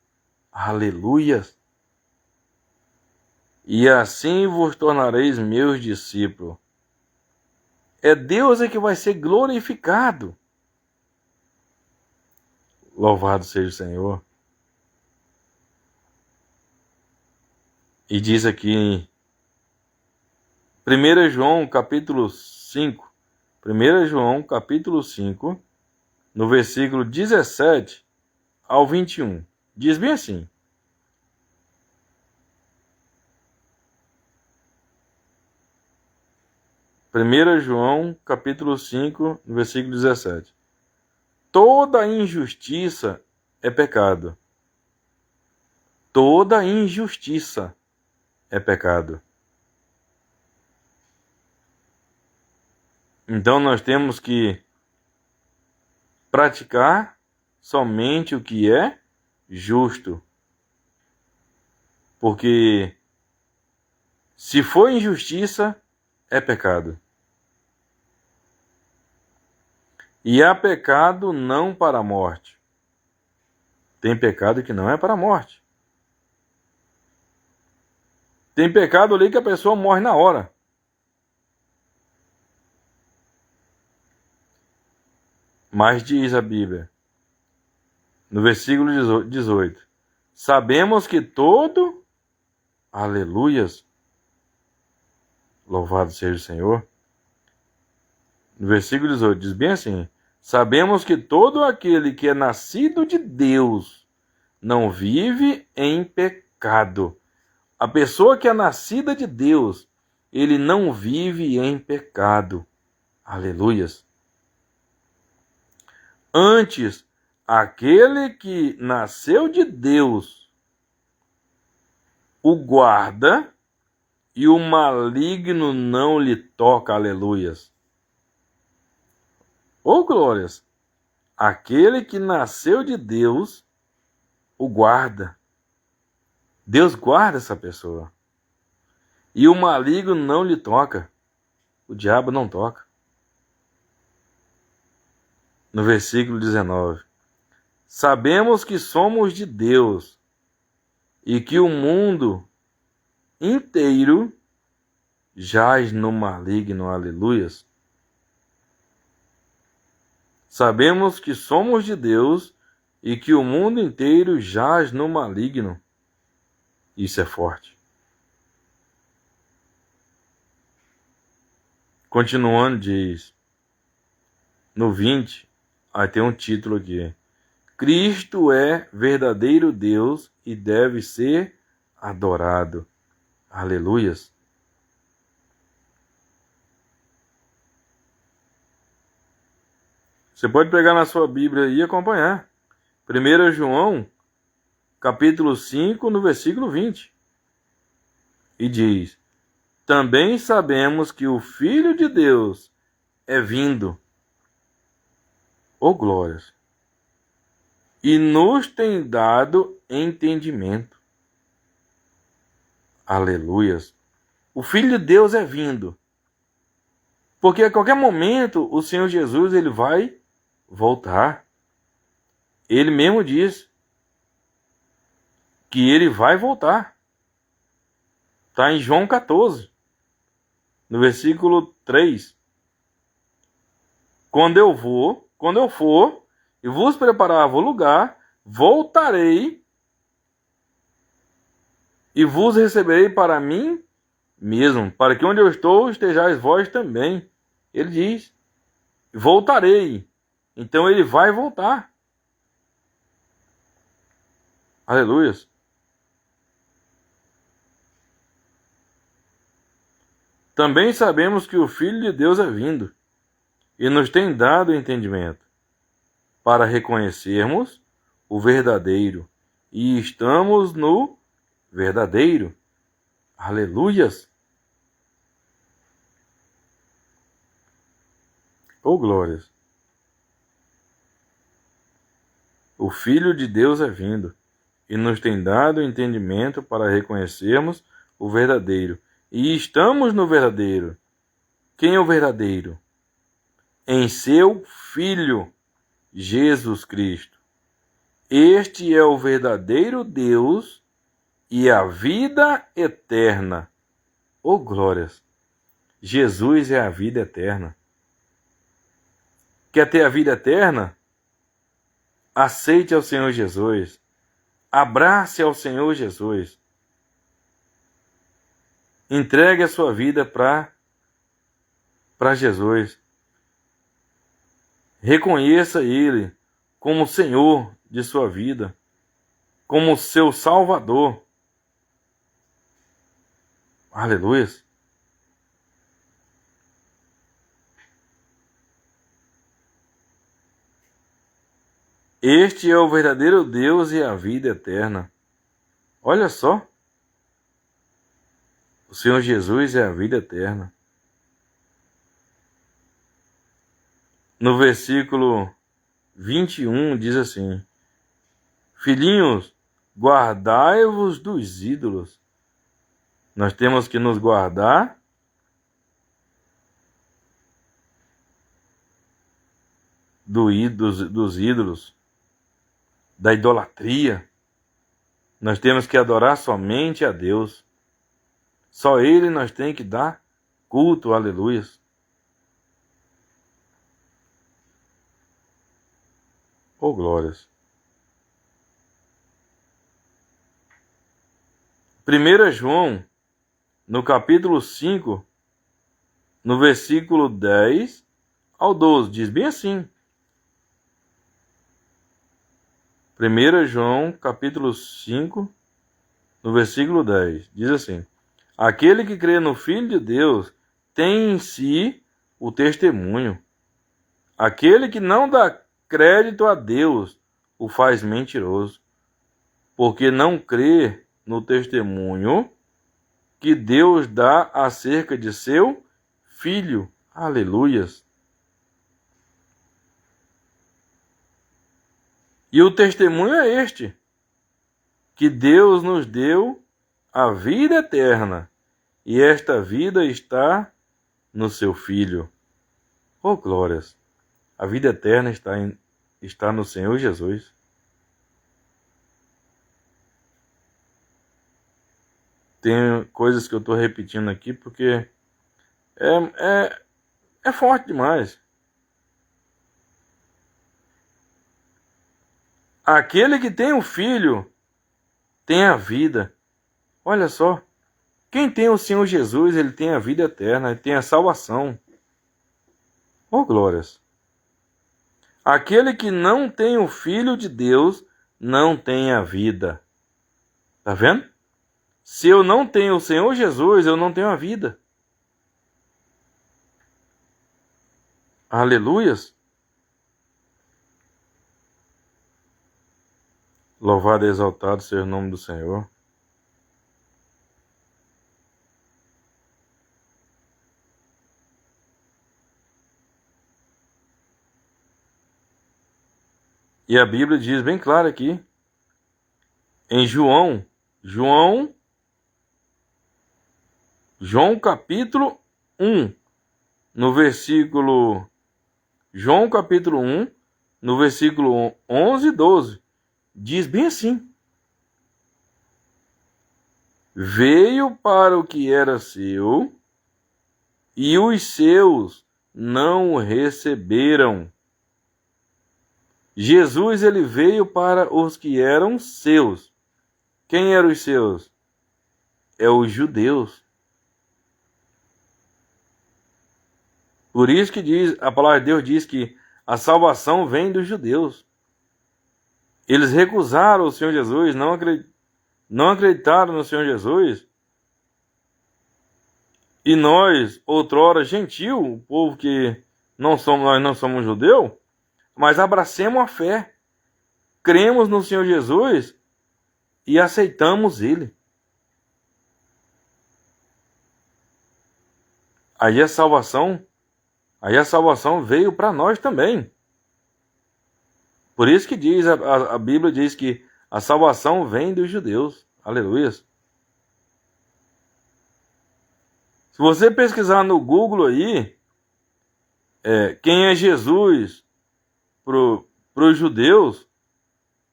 Speaker 1: Aleluias! E assim vos tornareis meus discípulos. É Deus que vai ser glorificado. Louvado seja o Senhor. E diz aqui em 1 João capítulo 5, 1 João capítulo 5, no versículo 17 ao 21. Diz bem assim: Primeira João, capítulo 5, versículo 17. Toda injustiça é pecado. Toda injustiça é pecado. Então nós temos que praticar somente o que é justo. Porque se for injustiça, é pecado. E há pecado não para a morte. Tem pecado que não é para a morte. Tem pecado ali que a pessoa morre na hora. Mas diz a Bíblia, no versículo 18, sabemos que todo, aleluias, louvado seja o Senhor. No versículo 18 diz bem assim: sabemos que todo aquele que é nascido de Deus não vive em pecado. A pessoa que é nascida de Deus, ele não vive em pecado. Aleluias. Antes, aquele que nasceu de Deus o guarda e o maligno não lhe toca. Aleluias. Oh, glórias! Aquele que nasceu de Deus o guarda. Deus guarda essa pessoa. E o maligno não lhe toca. O diabo não toca. No versículo 19. Sabemos que somos de Deus e que o mundo inteiro jaz no maligno. Aleluias. Sabemos que somos de Deus e que o mundo inteiro jaz no maligno. Isso é forte. Continuando, diz, no 20, aí tem um título aqui. Cristo é verdadeiro Deus e deve ser adorado. Aleluias. Você pode pegar na sua Bíblia e acompanhar. 1 João, capítulo 5, no versículo 20. E diz: também sabemos que o Filho de Deus é vindo. Oh, glórias! E nos tem dado entendimento. Aleluias! O Filho de Deus é vindo. Porque a qualquer momento o Senhor Jesus ele vai voltar. Ele mesmo diz que ele vai voltar. Está em João 14, no versículo 3. Quando eu for e vos preparar o lugar, voltarei e vos receberei para mim mesmo, para que onde eu estou estejais vós também. Ele diz, voltarei. Então ele vai voltar. Aleluias. Também sabemos que o Filho de Deus é vindo e nos tem dado entendimento para reconhecermos o verdadeiro, e estamos no verdadeiro. Aleluias. Oh, glórias. O Filho de Deus é vindo e nos tem dado entendimento para reconhecermos o verdadeiro, e estamos no verdadeiro. Quem é o verdadeiro? Em seu Filho, Jesus Cristo. Este é o verdadeiro Deus e a vida eterna. Oh, glórias! Jesus é a vida eterna. Quer ter a vida eterna? Aceite ao Senhor Jesus. Abrace ao Senhor Jesus. Entregue a sua vida para Jesus. Reconheça Ele como Senhor de sua vida, como seu Salvador. Aleluia. Este é o verdadeiro Deus e a vida eterna. Olha só. O Senhor Jesus é a vida eterna. No versículo 21 diz assim: Filhinhos, guardai-vos dos ídolos. Nós temos que nos guardar dos ídolos, da idolatria. Nós temos que adorar somente a Deus. Só Ele nós tem que dar culto, aleluia. Oh, glórias. 1 João, no capítulo 5, no versículo 10 ao 12, diz bem assim. 1 João, capítulo 5, no versículo 10, diz assim: Aquele que crê no Filho de Deus tem em si o testemunho. Aquele que não dá crédito a Deus o faz mentiroso, porque não crê no testemunho que Deus dá acerca de seu Filho. Aleluias. E o testemunho é este, que Deus nos deu a vida eterna, e esta vida está no seu Filho. Oh, glórias! A vida eterna está no Senhor Jesus. Tem coisas que eu estou repetindo aqui porque é forte demais. Aquele que tem o Filho tem a vida. Olha só. Quem tem o Senhor Jesus, ele tem a vida eterna, ele tem a salvação. Oh, glórias! Aquele que não tem o Filho de Deus não tem a vida. Tá vendo? Se eu não tenho o Senhor Jesus, eu não tenho a vida. Aleluias! Louvado e exaltado seja o nome do Senhor. E a Bíblia diz bem claro aqui, em João capítulo 1, no versículo... João capítulo 1, no versículo 11 e 12, diz bem assim: veio para o que era seu, e os seus não o receberam. Jesus, ele veio para os que eram seus. Quem eram os seus? É os judeus. Por isso que diz, a palavra de Deus diz que a salvação vem dos judeus. Eles recusaram o Senhor Jesus, não acreditaram no Senhor Jesus. E nós, outrora gentil, o povo que nós não somos judeu, mas abracemos a fé, cremos no Senhor Jesus e aceitamos Ele. Aí a salvação veio para nós também. Por isso que diz, a Bíblia diz que a salvação vem dos judeus. Aleluia. Se você pesquisar no Google aí, quem é Jesus para os judeus,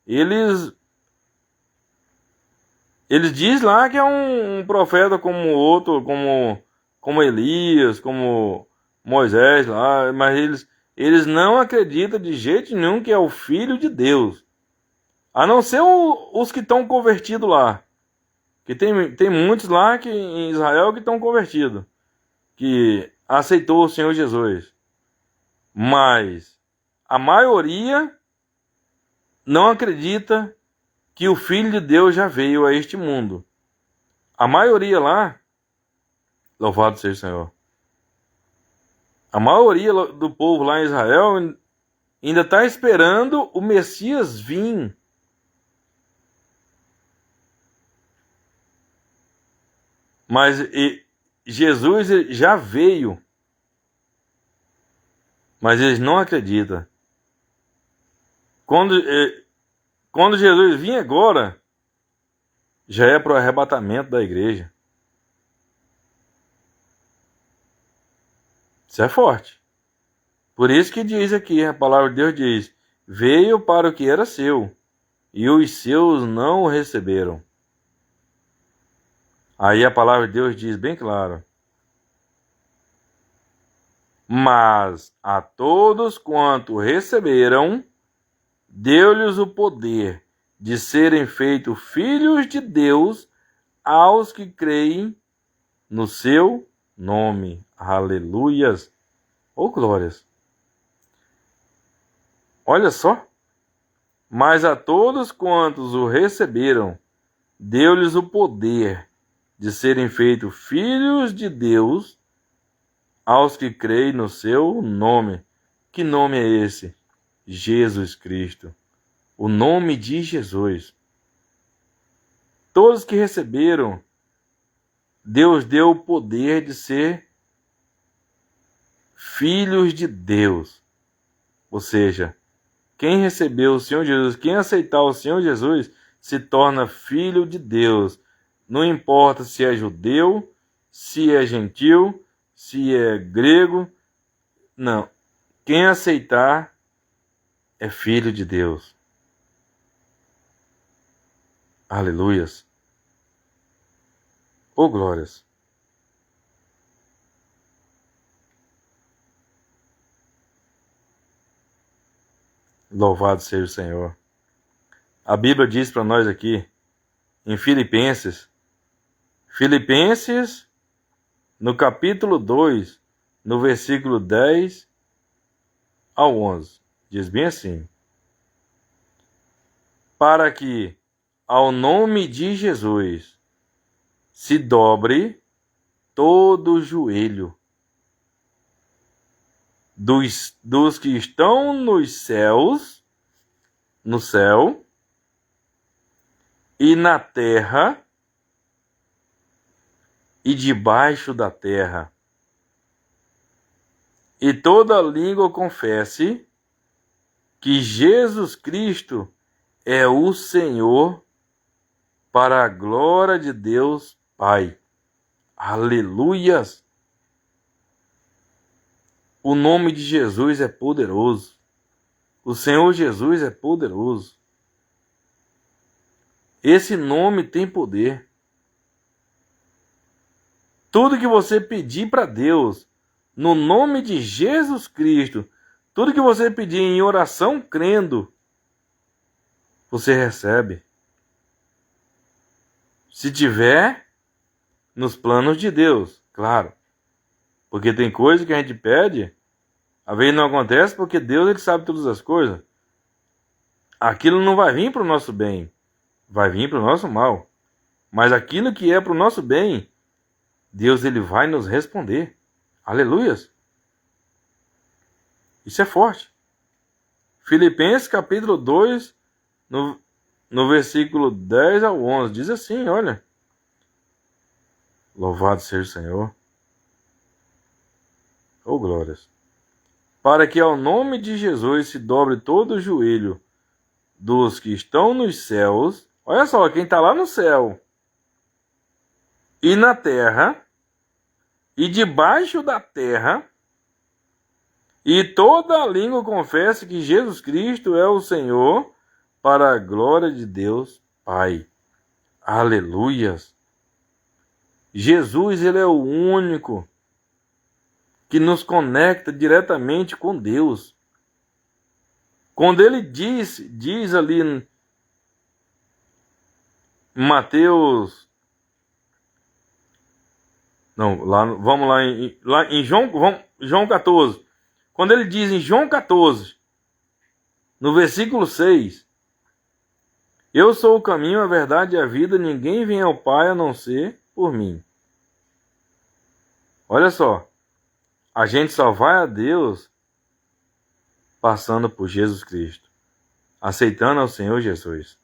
Speaker 1: eles dizem lá que é um profeta como outro, como Elias, como Moisés lá, mas eles não acreditam de jeito nenhum que é o Filho de Deus. A não ser os que estão convertidos lá. Que tem muitos lá em Israel que estão convertidos, que aceitou o Senhor Jesus. Mas a maioria não acredita que o Filho de Deus já veio a este mundo. A maioria lá, louvado seja o Senhor, a maioria do povo lá em Israel ainda está esperando o Messias vir. Mas Jesus já veio. Mas eles não acreditam. Quando Jesus vir agora, já é para o arrebatamento da igreja. Isso é forte. Por isso que diz aqui, a palavra de Deus diz: veio para o que era seu, e os seus não o receberam. Aí a palavra de Deus diz bem claro: mas a todos quanto receberam, deu-lhes o poder de serem feitos filhos de Deus aos que creem no seu nome. Aleluias! Oh, glórias! Olha só. Mas a todos quantos o receberam, deu-lhes o poder de serem feitos filhos de Deus aos que creem no seu nome. Que nome é esse? Jesus Cristo. O nome de Jesus. Todos que receberam, Deus deu o poder de ser filhos de Deus. Ou seja, quem recebeu o Senhor Jesus, quem aceitar o Senhor Jesus, se torna filho de Deus. Não importa se é judeu, se é gentil, se é grego. Não. Quem aceitar é filho de Deus. Aleluias. Oh, glórias. Louvado seja o Senhor. A Bíblia diz para nós aqui, em Filipenses, no capítulo 2, no versículo 10 ao 11, diz bem assim: para que ao nome de Jesus se dobre todo o joelho dos que estão nos céus, no céu, e na terra, e debaixo da terra, e toda língua confesse que Jesus Cristo é o Senhor, para a glória de Deus Pai. Aleluias! O nome de Jesus é poderoso. O Senhor Jesus é poderoso. Esse nome tem poder. Tudo que você pedir para Deus, no nome de Jesus Cristo, tudo que você pedir em oração crendo, você recebe. Se tiver nos planos de Deus, claro. Porque tem coisa que a gente pede, às vezes não acontece porque Deus ele sabe todas as coisas. Aquilo não vai vir para o nosso bem, vai vir para o nosso mal. Mas aquilo que é para o nosso bem, Deus ele vai nos responder. Aleluias. Isso é forte. Filipenses capítulo 2, no versículo 10 ao 11, diz assim, olha. Louvado seja o Senhor. Oh, glórias. Para que ao nome de Jesus se dobre todo o joelho dos que estão nos céus. Olha só, quem está lá no céu. E na terra. E debaixo da terra. E toda a língua confesse que Jesus Cristo é o Senhor, para a glória de Deus Pai. Aleluias. Jesus, ele é o único que nos conecta diretamente com Deus. Quando ele diz ali em Mateus... Não, vamos lá em João 14. Quando ele diz em João 14, no versículo 6, eu sou o caminho, a verdade e a vida, ninguém vem ao Pai a não ser por mim. Olha só, a gente só vai a Deus passando por Jesus Cristo, aceitando ao Senhor Jesus.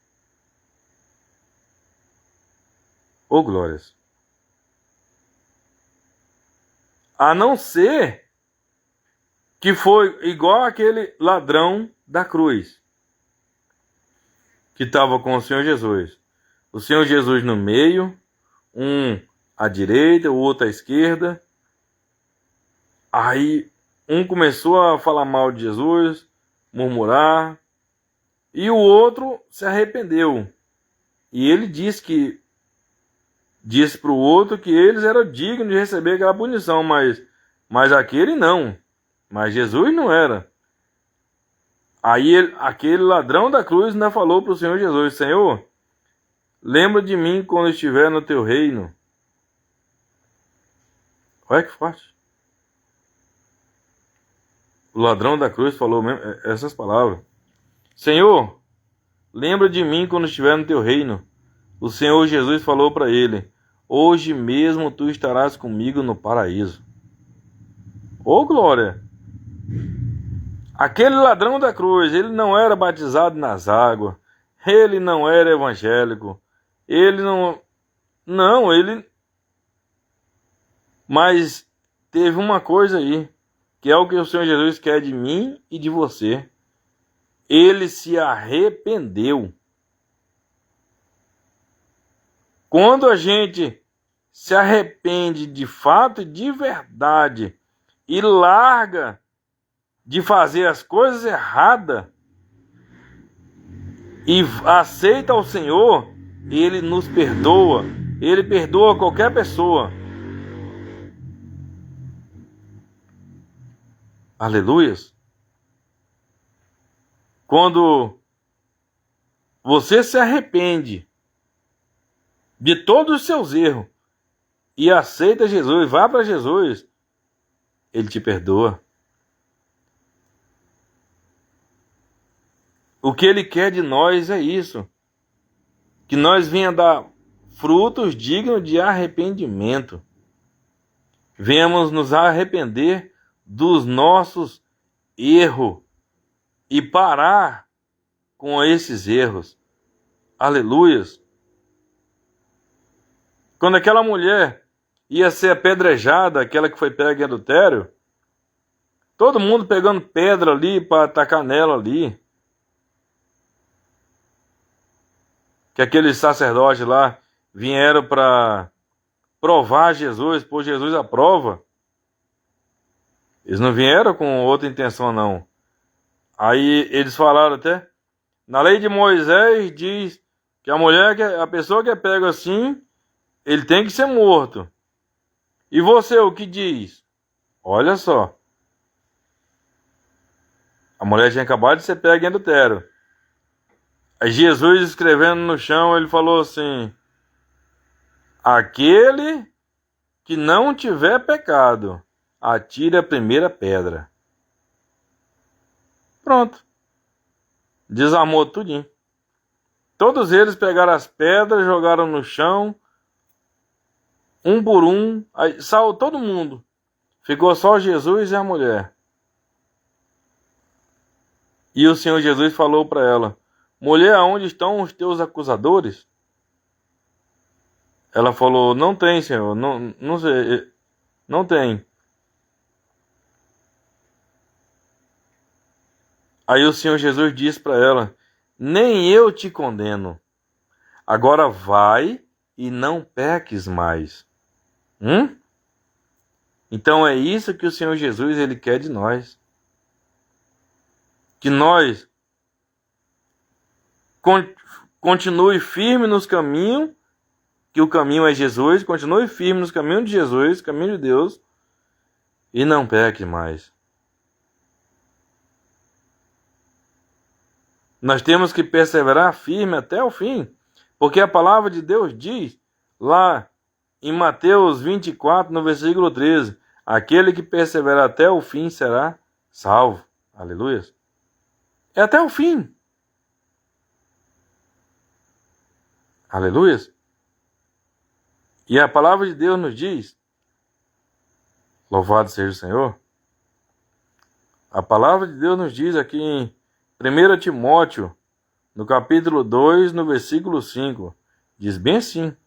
Speaker 1: Oh, glórias! A não ser que foi igual aquele ladrão da cruz, que estava com o Senhor Jesus. O Senhor Jesus no meio, um à direita, o outro à esquerda. Aí um começou a falar mal de Jesus, murmurar, e o outro se arrependeu. E ele disse para o outro que eles eram dignos de receber aquela punição, mas aquele não. Mas Jesus não era. Aí aquele ladrão da cruz ainda falou para o Senhor Jesus: Senhor, lembra de mim quando estiver no teu reino. Olha que forte. O ladrão da cruz falou essas palavras: Senhor, lembra de mim quando estiver no teu reino. O Senhor Jesus falou para ele: hoje mesmo tu estarás comigo no paraíso. Ô, glória! Aquele ladrão da cruz, ele não era batizado nas águas, ele não era evangélico, ele não... Não, ele... Mas teve uma coisa aí, que é o que o Senhor Jesus quer de mim e de você. Ele se arrependeu. Quando a gente se arrepende de fato e de verdade e larga de fazer as coisas erradas e aceita o Senhor, Ele nos perdoa. Ele perdoa qualquer pessoa. Aleluias. Quando você se arrepende de todos os seus erros e aceita Jesus, vá para Jesus, Ele te perdoa. O que Ele quer de nós é isso, que nós venhamos dar frutos dignos de arrependimento. Venhamos nos arrepender dos nossos erros e parar com esses erros. Aleluias. Quando aquela mulher ia ser apedrejada, aquela que foi pega em adultério, todo mundo pegando pedra ali para atacar nela ali. Que aqueles sacerdotes lá vieram para provar Jesus, pôr Jesus à prova. Eles não vieram com outra intenção, não. Aí eles falaram até, na lei de Moisés diz que a pessoa que é pega assim, ele tem que ser morto. E você, o que diz? Olha só. A mulher tinha acabado de ser pega em adultério. Aí Jesus escrevendo no chão, ele falou assim: aquele que não tiver pecado, atire a primeira pedra. Pronto. Desarmou tudinho. Todos eles pegaram as pedras, jogaram no chão, um por um, aí saiu todo mundo. Ficou só Jesus e a mulher. E o Senhor Jesus falou para ela: mulher, aonde estão os teus acusadores? Ela falou: não tem, Senhor, não sei, não tem. Aí o Senhor Jesus disse para ela: nem eu te condeno. Agora vai e não peques mais. Então é isso que o Senhor Jesus ele quer de nós. Que nós continue firme nos caminhos, que o caminho é Jesus, continue firme nos caminhos de Jesus, caminho de Deus, e não peque mais. Nós temos que perseverar firme até o fim, porque a palavra de Deus diz lá em Mateus 24, no versículo 13, aquele que perseverar até o fim será salvo. Aleluia. É até o fim. Aleluia. E a palavra de Deus nos diz, louvado seja o Senhor, a palavra de Deus nos diz aqui em 1 Timóteo, no capítulo 2, no versículo 5, diz bem assim: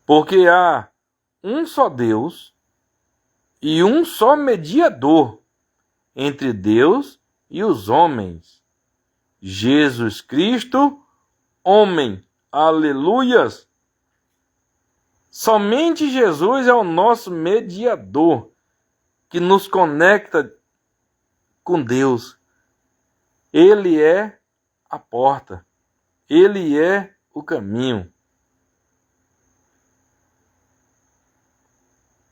Speaker 1: porque há um só Deus e um só mediador entre Deus e os homens, Jesus Cristo, homem. Aleluias! Somente Jesus é o nosso mediador que nos conecta com Deus. Ele é a porta. Ele é o caminho.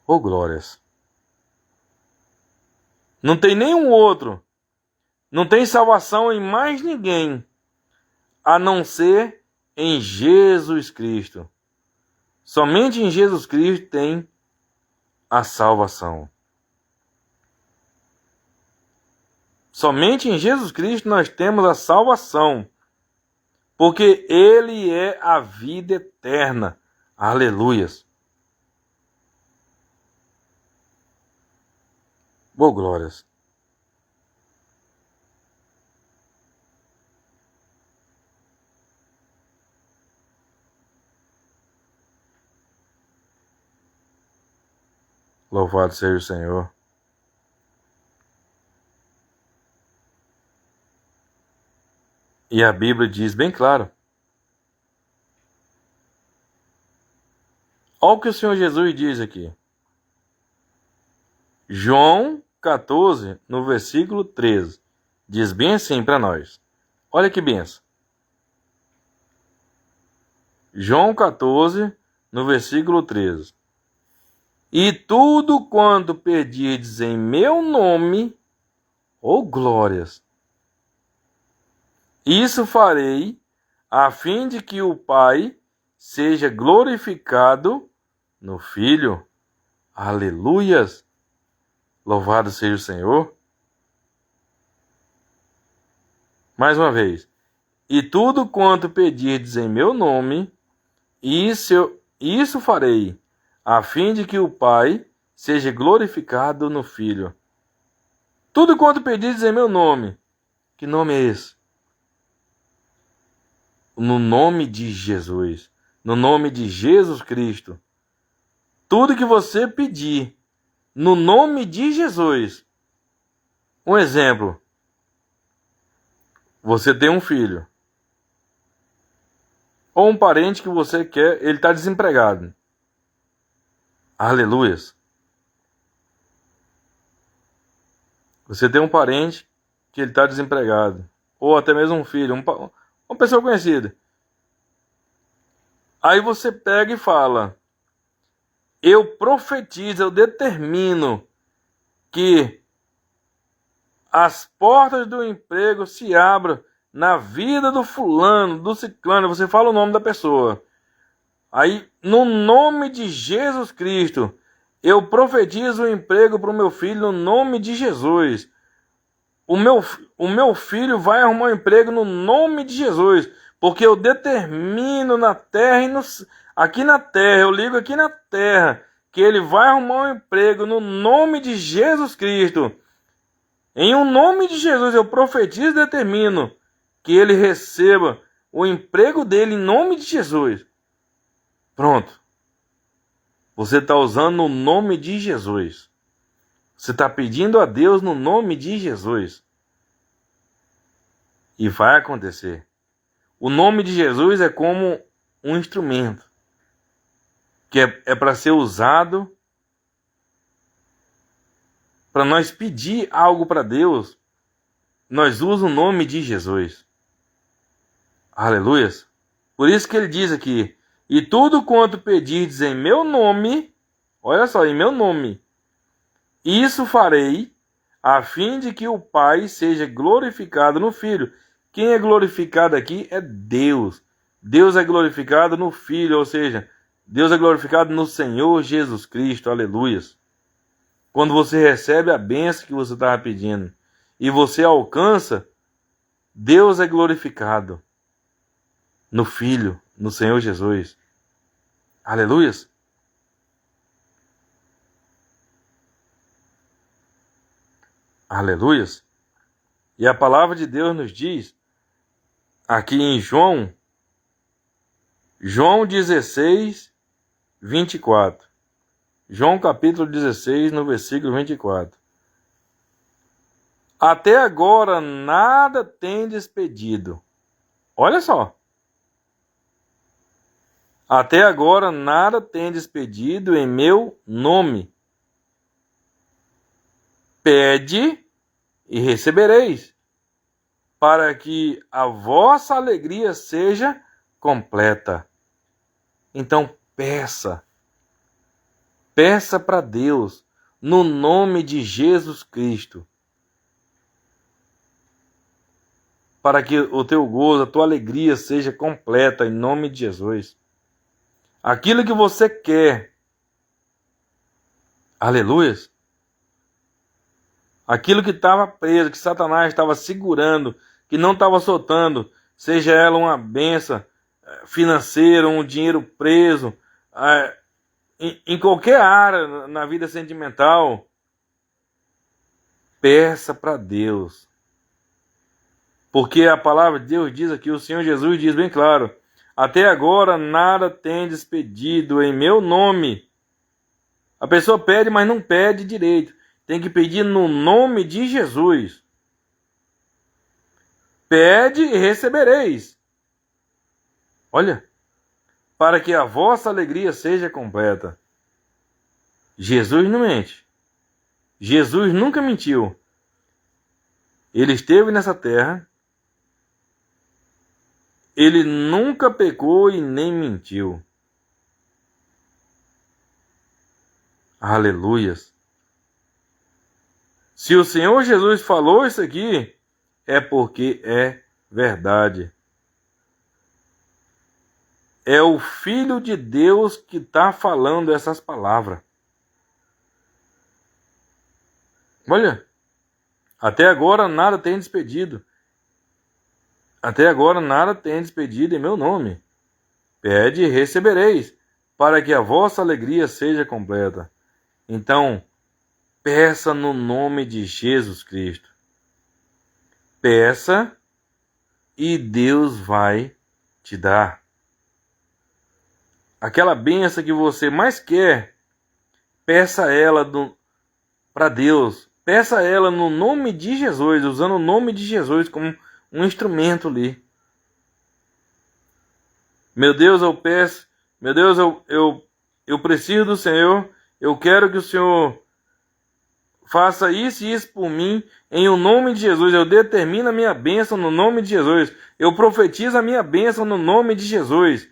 Speaker 1: Oh, glórias! Não tem nenhum outro. Não tem salvação em mais ninguém, a não ser em Jesus Cristo. Somente em Jesus Cristo tem a salvação. Somente em Jesus Cristo nós temos a salvação, porque Ele é a vida eterna. Aleluias. Oh, glórias. Louvado seja o Senhor. E a Bíblia diz bem claro. Olha o que o Senhor Jesus diz aqui. João 14, no versículo 13. Diz bem assim para nós. Olha que benção. João 14, no versículo 13. E tudo quanto pedirdes em meu nome, ó glórias, isso farei, a fim de que o Pai seja glorificado no Filho. Aleluias! Louvado seja o Senhor. Mais uma vez. E tudo quanto pedirdes em meu nome, isso farei, a fim de que o Pai seja glorificado no Filho. Tudo quanto pedirdes em meu nome. Que nome é esse? No nome de Jesus. No nome de Jesus Cristo. Tudo que você pedir, no nome de Jesus. Um exemplo. Você tem um filho. Ou um parente que você quer, ele está desempregado. Aleluias. Você tem um parente que ele está desempregado, ou até mesmo um filho, uma pessoa conhecida. Aí você pega e fala: eu profetizo, eu determino que as portas do emprego se abram na vida do fulano, do ciclano. Você fala o nome da pessoa. Aí, no nome de Jesus Cristo, eu profetizo o emprego para o meu filho no nome de Jesus. O meu filho vai arrumar um emprego no nome de Jesus, porque eu determino na terra e aqui na terra, eu ligo aqui na terra, que ele vai arrumar um emprego no nome de Jesus Cristo. Em um nome de Jesus eu profetizo e determino que ele receba o emprego dele em nome de Jesus. Pronto. Você está usando o nome de Jesus. Você está pedindo a Deus no nome de Jesus. E vai acontecer. O nome de Jesus é como um instrumento. Que é para ser usado para nós pedir algo para Deus. Nós usamos o nome de Jesus. Aleluias. Por isso que ele diz aqui: e tudo quanto pedirdes em meu nome, olha só, em meu nome, isso farei, a fim de que o Pai seja glorificado no Filho. Quem é glorificado aqui é Deus. Deus é glorificado no Filho, ou seja, Deus é glorificado no Senhor Jesus Cristo. Aleluias. Quando você recebe a bênção que você estava pedindo e você alcança, Deus é glorificado no Filho, no Senhor Jesus. Aleluias. Aleluias. E a palavra de Deus nos diz, aqui em João 16, 24. João capítulo 16, no versículo 24. Até agora nada tendes pedido. Olha só. Até agora nada tendes pedido em meu nome. Pede e recebereis, para que a vossa alegria seja completa. Então peça. Peça para Deus, no nome de Jesus Cristo, para que o teu gozo, a tua alegria seja completa, em nome de Jesus. Aquilo que você quer, aleluias, aquilo que estava preso, que Satanás estava segurando, que não estava soltando, seja ela uma benção financeira, um dinheiro preso, em qualquer área na vida sentimental, peça para Deus. Porque a palavra de Deus diz aqui, o Senhor Jesus diz bem claro: até agora nada tendes pedido em meu nome. A pessoa pede, mas não pede direito. Tem que pedir no nome de Jesus. Pede e recebereis. Olha, para que a vossa alegria seja completa. Jesus não mente. Jesus nunca mentiu. Ele esteve nessa terra. Ele nunca pecou e nem mentiu. Aleluias. Se o Senhor Jesus falou isso aqui, é porque é verdade. É o Filho de Deus que está falando essas palavras. Olha, até agora nada tem despedido. Até agora nada tem despedido em meu nome. Pede e recebereis, para que a vossa alegria seja completa. Então, peça no nome de Jesus Cristo. Peça e Deus vai te dar. Aquela bênção que você mais quer, peça ela para Deus. Peça ela no nome de Jesus, usando o nome de Jesus como um instrumento ali. Meu Deus, eu peço. Meu Deus, eu preciso do Senhor. Eu quero que o Senhor faça isso e isso por mim, em o nome de Jesus. Eu determino a minha bênção no nome de Jesus. Eu profetizo a minha bênção no nome de Jesus.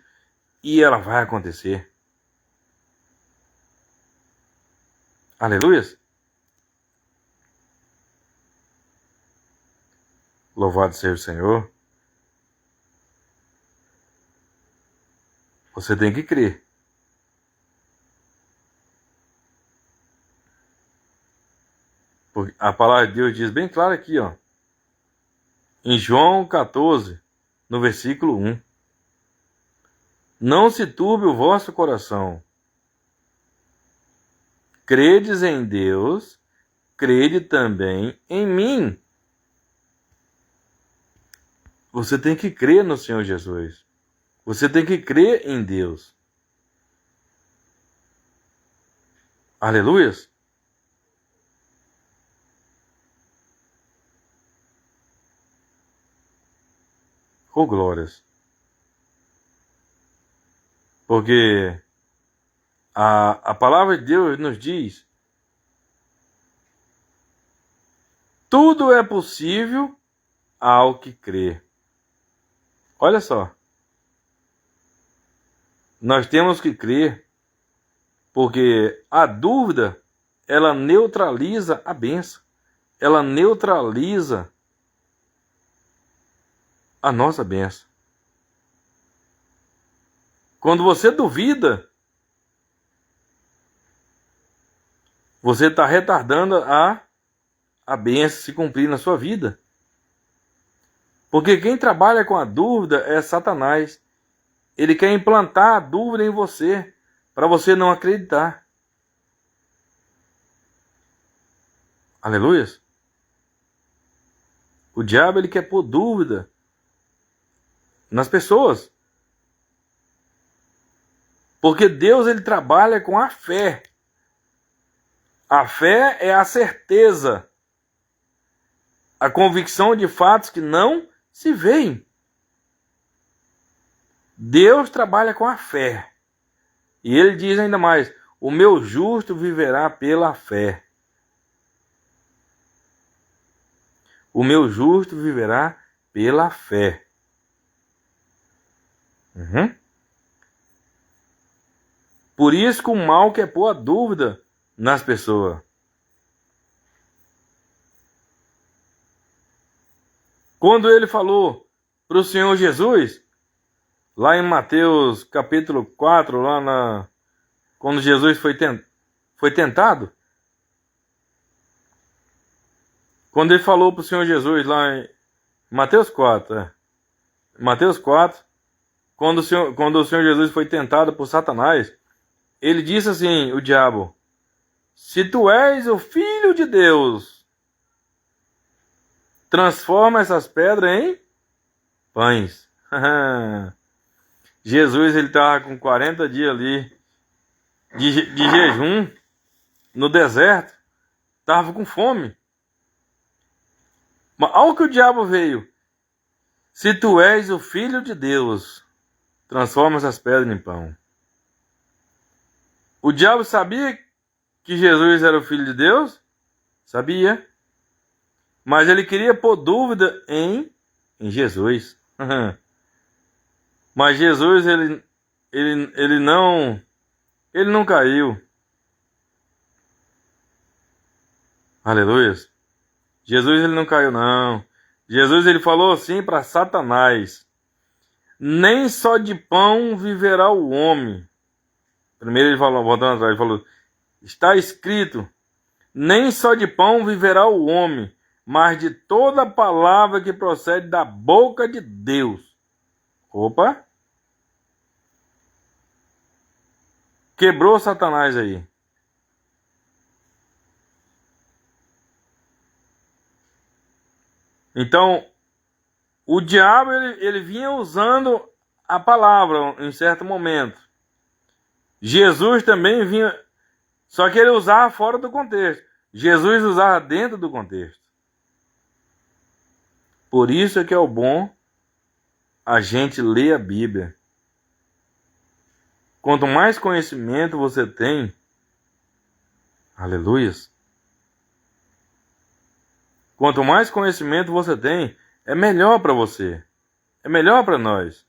Speaker 1: E ela vai acontecer. Aleluia. Louvado seja o Senhor. Você tem que crer. Porque a palavra de Deus diz bem claro aqui, ó. Em João 14, no versículo 1. Não se turbe o vosso coração. Credes em Deus, crede também em mim. Você tem que crer no Senhor Jesus. Você tem que crer em Deus. Aleluias. Oh, glórias. Porque a palavra de Deus nos diz: tudo é possível ao que crê. Olha só. Nós temos que crer, porque a dúvida, ela neutraliza a bênção. Ela neutraliza a nossa bênção. Quando você duvida, você está retardando a bênção se cumprir na sua vida. Porque quem trabalha com a dúvida é Satanás. Ele quer implantar a dúvida em você, para você não acreditar. Aleluia. O diabo, ele quer pôr dúvida nas pessoas. Porque Deus, ele trabalha com a fé. A fé é a certeza, a convicção de fatos que não se veem. Deus trabalha com a fé. E ele diz ainda mais: o meu justo viverá pela fé. O meu justo viverá pela fé. Por isso que o mal quer pôr a dúvida nas pessoas. Quando ele falou para o Senhor Jesus, lá em Mateus capítulo 4, quando Jesus foi tentado, quando ele falou para o Senhor Jesus lá em Mateus 4, Mateus 4, quando o Senhor Jesus foi tentado por Satanás, ele disse assim, o diabo: se tu és o Filho de Deus, transforma essas pedras em pães. Jesus, ele estava com 40 dias ali de jejum no deserto, estava com fome. Mas ao que o diabo veio: se tu és o Filho de Deus, transforma essas pedras em pão. O diabo sabia que Jesus era o Filho de Deus? Sabia. Mas ele queria pôr dúvida em Jesus. Mas Jesus, ele não caiu. Aleluia. Jesus, ele não caiu, não. Jesus, ele falou assim para Satanás: nem só de pão viverá o homem. Primeiro ele falou, voltando atrás, ele falou: está escrito, nem só de pão viverá o homem, mas de toda palavra que procede da boca de Deus. Opa! Quebrou Satanás aí. Então, o diabo, ele vinha usando a palavra em certo momento. Jesus também vinha, só que ele usava fora do contexto. Jesus usava dentro do contexto. Por isso é que é o bom a gente ler a Bíblia. Quanto mais conhecimento você tem, aleluias, Quanto mais conhecimento você tem, é melhor para você. É melhor para nós.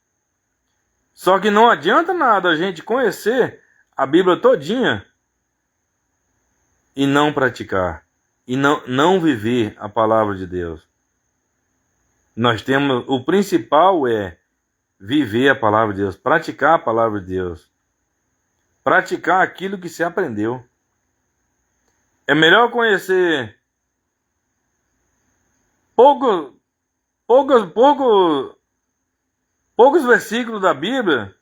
Speaker 1: Só que não adianta nada a gente conhecer a Bíblia todinha e não praticar. E não viver a palavra de Deus. Nós temos, o principal é viver a palavra de Deus, praticar a palavra de Deus. Praticar aquilo que se aprendeu. É melhor conhecer poucos versículos da Bíblia,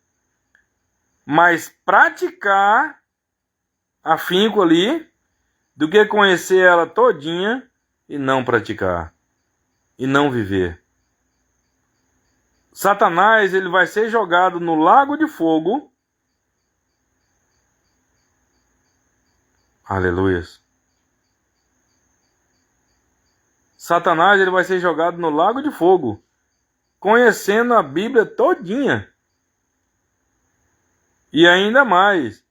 Speaker 1: mas praticar afinco ali, do que conhecer ela todinha e não praticar, e não viver. Satanás, ele vai ser jogado no lago de fogo. Aleluias. Satanás, ele vai ser jogado no lago de fogo, conhecendo a Bíblia todinha. E ainda mais,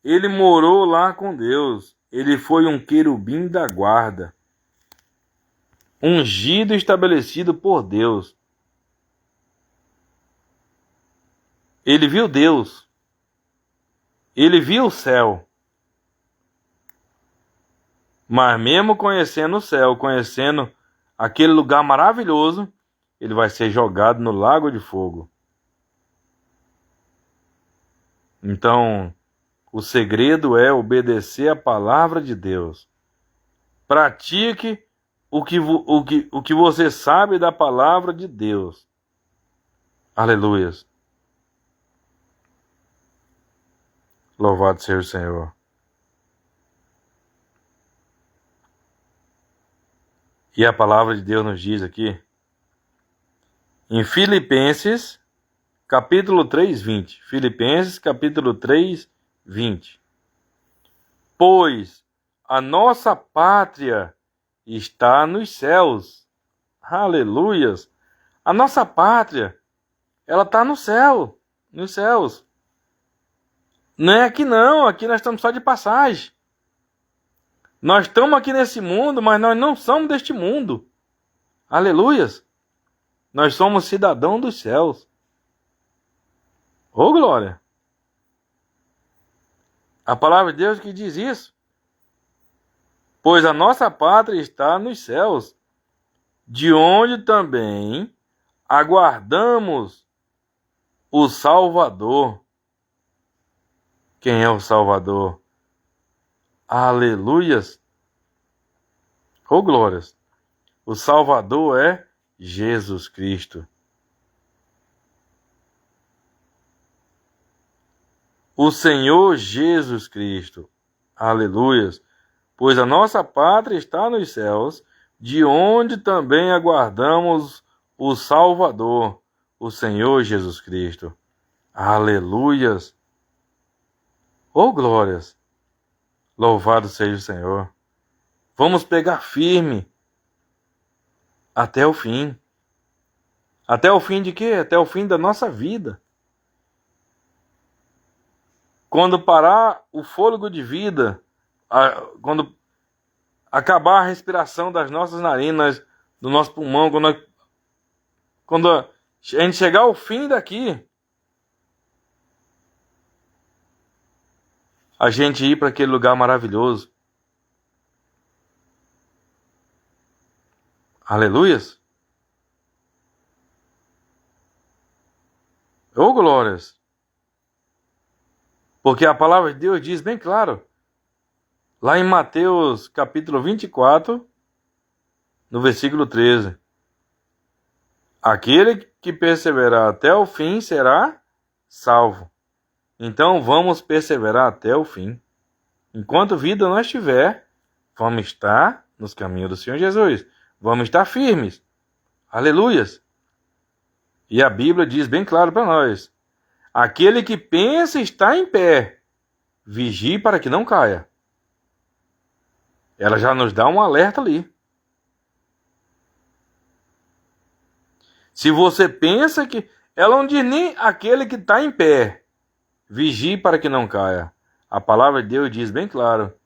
Speaker 1: ele morou lá com Deus. Ele foi um querubim da guarda, ungido e estabelecido por Deus. Ele viu Deus. Ele viu o céu. Mas mesmo conhecendo o céu, conhecendo aquele lugar maravilhoso, ele vai ser jogado no lago de fogo. Então, o segredo é obedecer a palavra de Deus. Pratique o que você sabe da palavra de Deus. Aleluias. Louvado seja o Senhor. E a palavra de Deus nos diz aqui, em Filipenses, capítulo 3, 20. Filipenses, capítulo 3, 20. Pois a nossa pátria está nos céus. Aleluias. A nossa pátria, ela está no céu, nos céus. Não é aqui não, aqui nós estamos só de passagem. Nós estamos aqui nesse mundo, mas nós não somos deste mundo. Aleluias. Nós somos cidadãos dos céus. Ô glória. A palavra de Deus que diz isso. Pois a nossa pátria está nos céus, de onde também aguardamos o Salvador. Quem é o Salvador? Aleluias. Oh glórias. O Salvador é Jesus Cristo. O Senhor Jesus Cristo. Aleluias. Pois a nossa pátria está nos céus, de onde também aguardamos o Salvador, o Senhor Jesus Cristo. Aleluias. Oh glórias. Louvado seja o Senhor. Vamos pegar firme até o fim. Até o fim de quê? Até o fim da nossa vida. Quando parar o fôlego de vida, quando acabar a respiração das nossas narinas, do nosso pulmão, quando a gente chegar ao fim daqui, a gente ir para aquele lugar maravilhoso. Aleluias. Oh glórias. Porque a palavra de Deus diz bem claro, lá em Mateus capítulo 24, no versículo 13. Aquele que perseverar até o fim será salvo. Então vamos perseverar até o fim. Enquanto vida nós tiver, vamos estar nos caminhos do Senhor Jesus. Vamos estar firmes. Aleluias. E a Bíblia diz bem claro para nós. Aquele que pensa estar em pé, vigie para que não caia. Ela já nos dá um alerta ali. Se você pensa que... Ela não diz nem aquele que está em pé, vigie para que não caia. A palavra de Deus diz bem claro.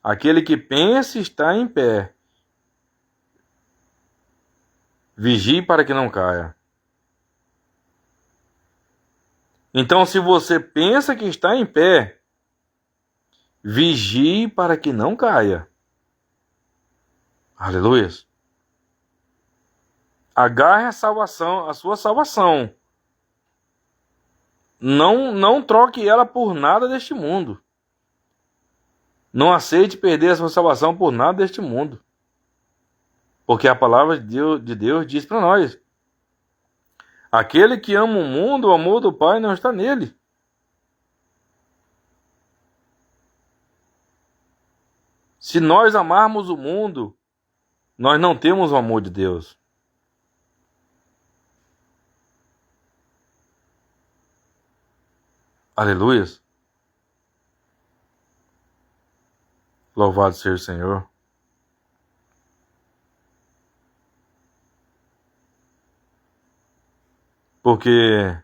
Speaker 1: Aquele que pensa estar em pé, Vigie para que não caia. Então, se você pensa que está em pé, vigie para que não caia. Aleluia. Agarre a salvação, a sua salvação. Não troque ela por nada deste mundo. Não aceite perder a sua salvação por nada deste mundo. Porque a palavra de Deus diz para nós: aquele que ama o mundo, o amor do Pai não está nele. Se nós amarmos o mundo, nós não temos o amor de Deus. Aleluia. Louvado seja o Senhor. Porque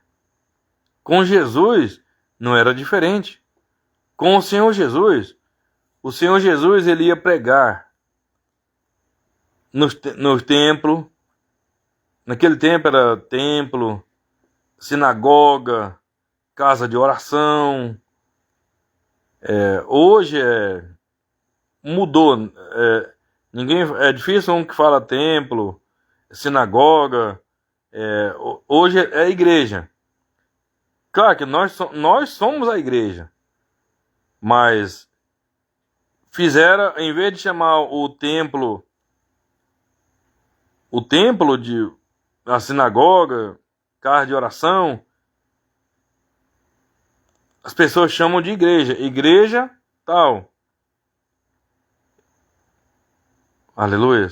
Speaker 1: com Jesus não era diferente. Com o Senhor Jesus ele ia pregar no templo. Naquele tempo era templo, sinagoga, casa de oração. Hoje mudou. É difícil um que fala templo, sinagoga. Hoje é igreja. Claro que nós somos a igreja. Mas fizeram, em vez de chamar o templo de a sinagoga, casa de oração, as pessoas chamam de igreja tal. Aleluia.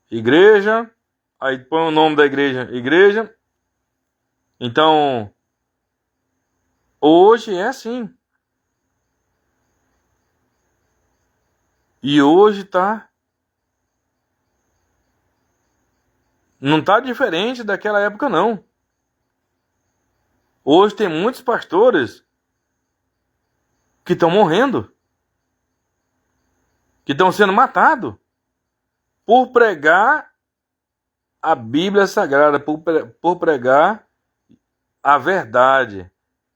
Speaker 1: Igreja, aí põe o nome da igreja. Então, hoje é assim. E hoje não tá diferente daquela época, não. Hoje tem muitos pastores que estão morrendo, que estão sendo matados por pregar a Bíblia Sagrada, por pregar a verdade,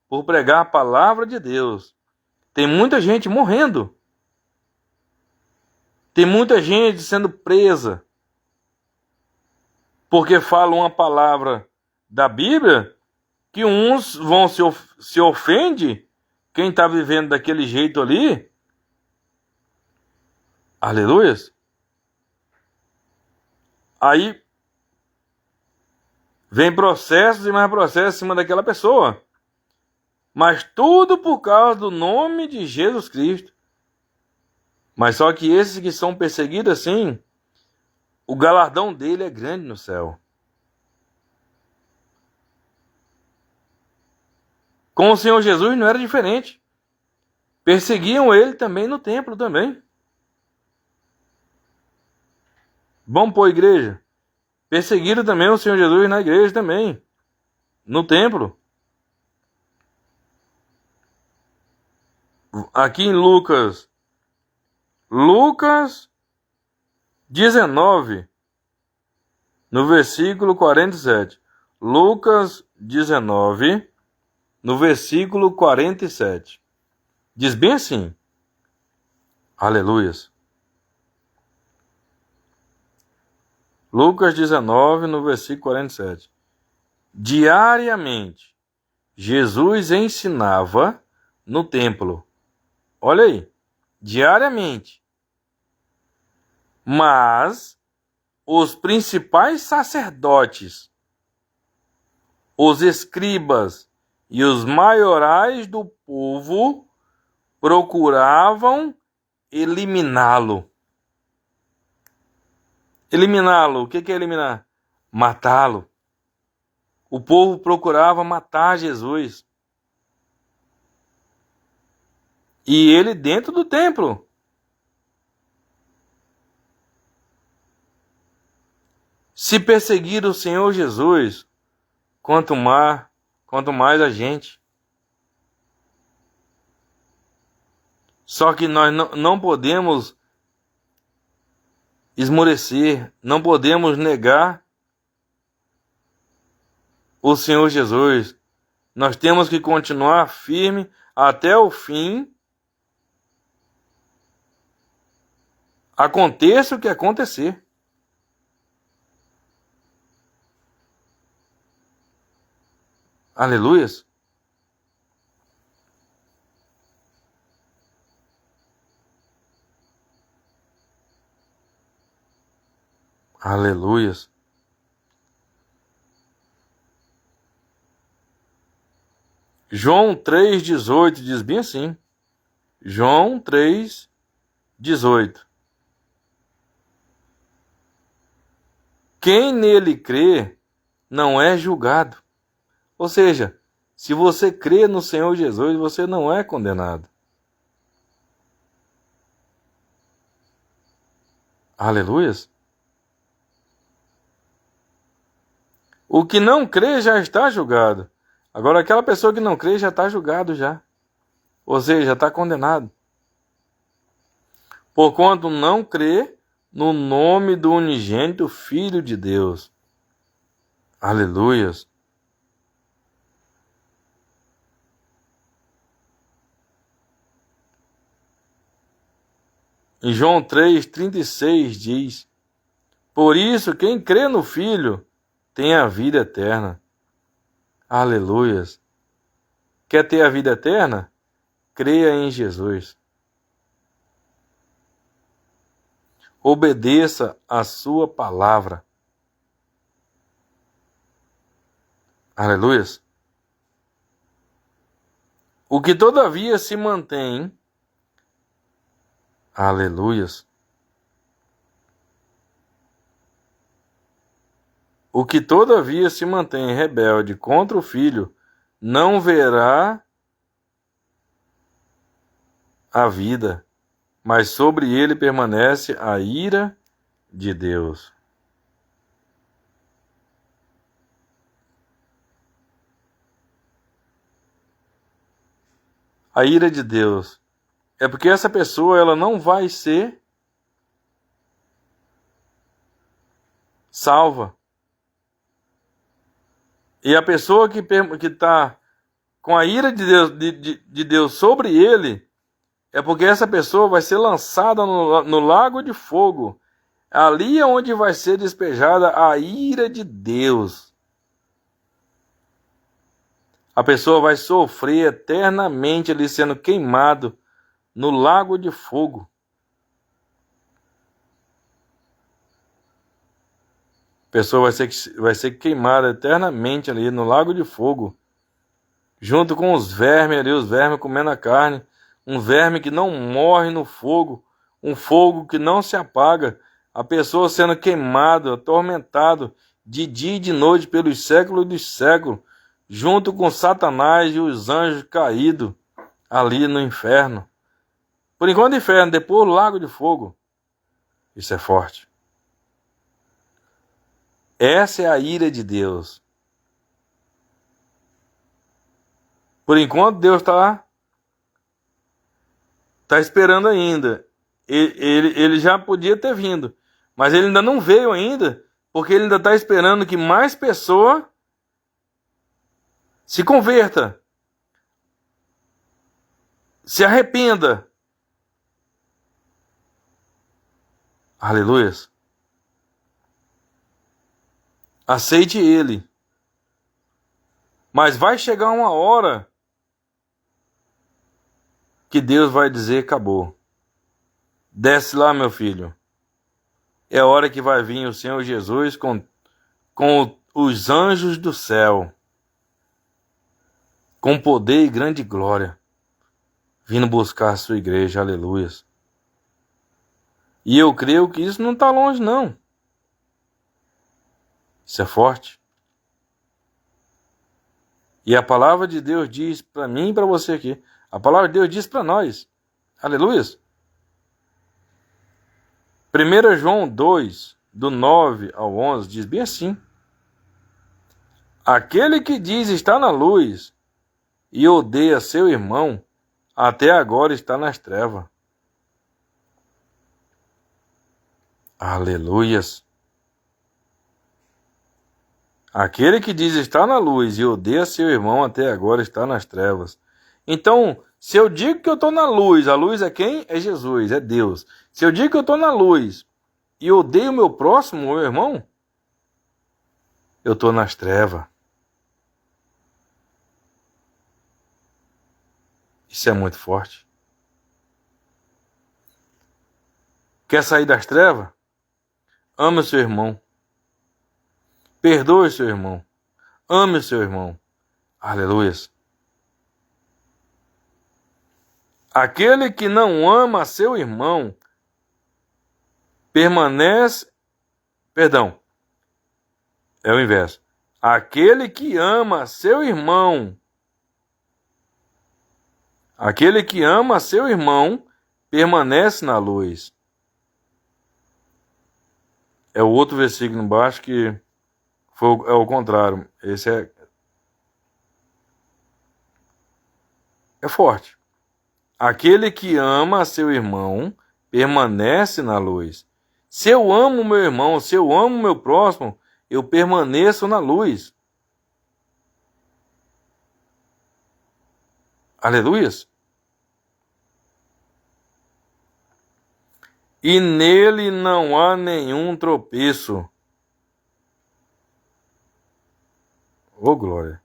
Speaker 1: por pregar a palavra de Deus. Tem muita gente morrendo. Tem muita gente sendo presa porque falam uma palavra da Bíblia que uns vão se ofende, quem está vivendo daquele jeito ali. Aleluia. Aí vem processos e mais processos em cima daquela pessoa. Mas tudo por causa do nome de Jesus Cristo. Mas só que esses que são perseguidos assim, o galardão dele é grande no céu. Com o Senhor Jesus não era diferente. Perseguiam ele também no templo também. Vamos pôr a igreja. Perseguiram também o Senhor Jesus na igreja também. No templo. Aqui em Lucas 19, no versículo 47. Lucas 19, no versículo 47. Diz bem assim. Aleluias. Lucas 19, no versículo 47. Diariamente, Jesus ensinava no templo. Olha aí. Diariamente. Mas os principais sacerdotes, os escribas e os maiorais do povo procuravam eliminá-lo. Eliminá-lo, o que é eliminar? Matá-lo. O povo procurava matar Jesus. E ele dentro do templo. Se perseguir o Senhor Jesus, quanto mais a gente. Só que nós não podemos esmorecer, não podemos negar o Senhor Jesus. Nós temos que continuar firme até o fim. Aconteça o que acontecer. Aleluias. Aleluias. João 3,18 diz bem assim. João 3,18. Quem nele crê não é julgado. Ou seja, se você crê no Senhor Jesus, você não é condenado. Aleluias. O que não crê já está julgado. Agora, aquela pessoa que não crê já está julgado já. Ou seja, já está condenado. Porquanto não crê no nome do unigênito Filho de Deus. Aleluias. Em João 3,36 diz: por isso, quem crê no Filho tem a vida eterna. Aleluias. Quer ter a vida eterna? Creia em Jesus. Obedeça a sua palavra. Aleluias. O que todavia se mantém. Aleluias. O que todavia se mantém rebelde contra o Filho não verá a vida, mas sobre ele permanece a ira de Deus. A ira de Deus é porque essa pessoa ela não vai ser salva. E a pessoa que está com a ira de Deus sobre ele, é porque essa pessoa vai ser lançada no lago de fogo. Ali é onde vai ser despejada a ira de Deus. A pessoa vai sofrer eternamente ali sendo queimado no lago de fogo. A pessoa vai ser queimada eternamente ali no lago de fogo. Junto com os vermes ali, os vermes comendo a carne. Um verme que não morre no fogo. Um fogo que não se apaga. A pessoa sendo queimada, atormentado de dia e de noite pelos séculos dos séculos. Junto com Satanás e os anjos caídos ali no inferno. Por enquanto inferno, depois o lago de fogo. Isso é forte. Essa é a ira de Deus. Por enquanto Deus está esperando ainda. Ele já podia ter vindo, mas ele ainda não veio ainda, porque ele ainda está esperando que mais pessoa se converta, se arrependa. Aleluia. Aceite ele. Mas vai chegar uma hora que Deus vai dizer: acabou. Desce lá, meu filho. É a hora que vai vir o Senhor Jesus com os anjos do céu, com poder e grande glória, vindo buscar a sua igreja. Aleluia. E eu creio que isso não está longe, não. Isso é forte. E a palavra de Deus diz para mim e para você aqui. A palavra de Deus diz para nós. Aleluia. 1 João 2, do 9 ao 11, diz bem assim: aquele que diz estar na luz e odeia seu irmão, até agora está nas trevas. Aleluias. Aquele que diz estar na luz e odeia seu irmão até agora está nas trevas. Então, se eu digo que eu estou na luz, a luz é quem? É Jesus, é Deus. Se eu digo que eu estou na luz e odeio o meu próximo, o meu irmão, eu estou nas trevas. Isso é muito forte. Quer sair das trevas? Ame o seu irmão. Perdoe o seu irmão. Ame o seu irmão. Aleluias. Aquele que não ama seu irmão permanece. Perdão, é o inverso. Aquele que ama seu irmão. Aquele que ama seu irmão permanece na luz. É o outro versículo embaixo que é o contrário. Esse é forte. Aquele que ama seu irmão permanece na luz. Se eu amo meu irmão, se eu amo meu próximo, eu permaneço na luz. Aleluias. E nele não há nenhum tropeço. Oh, glória.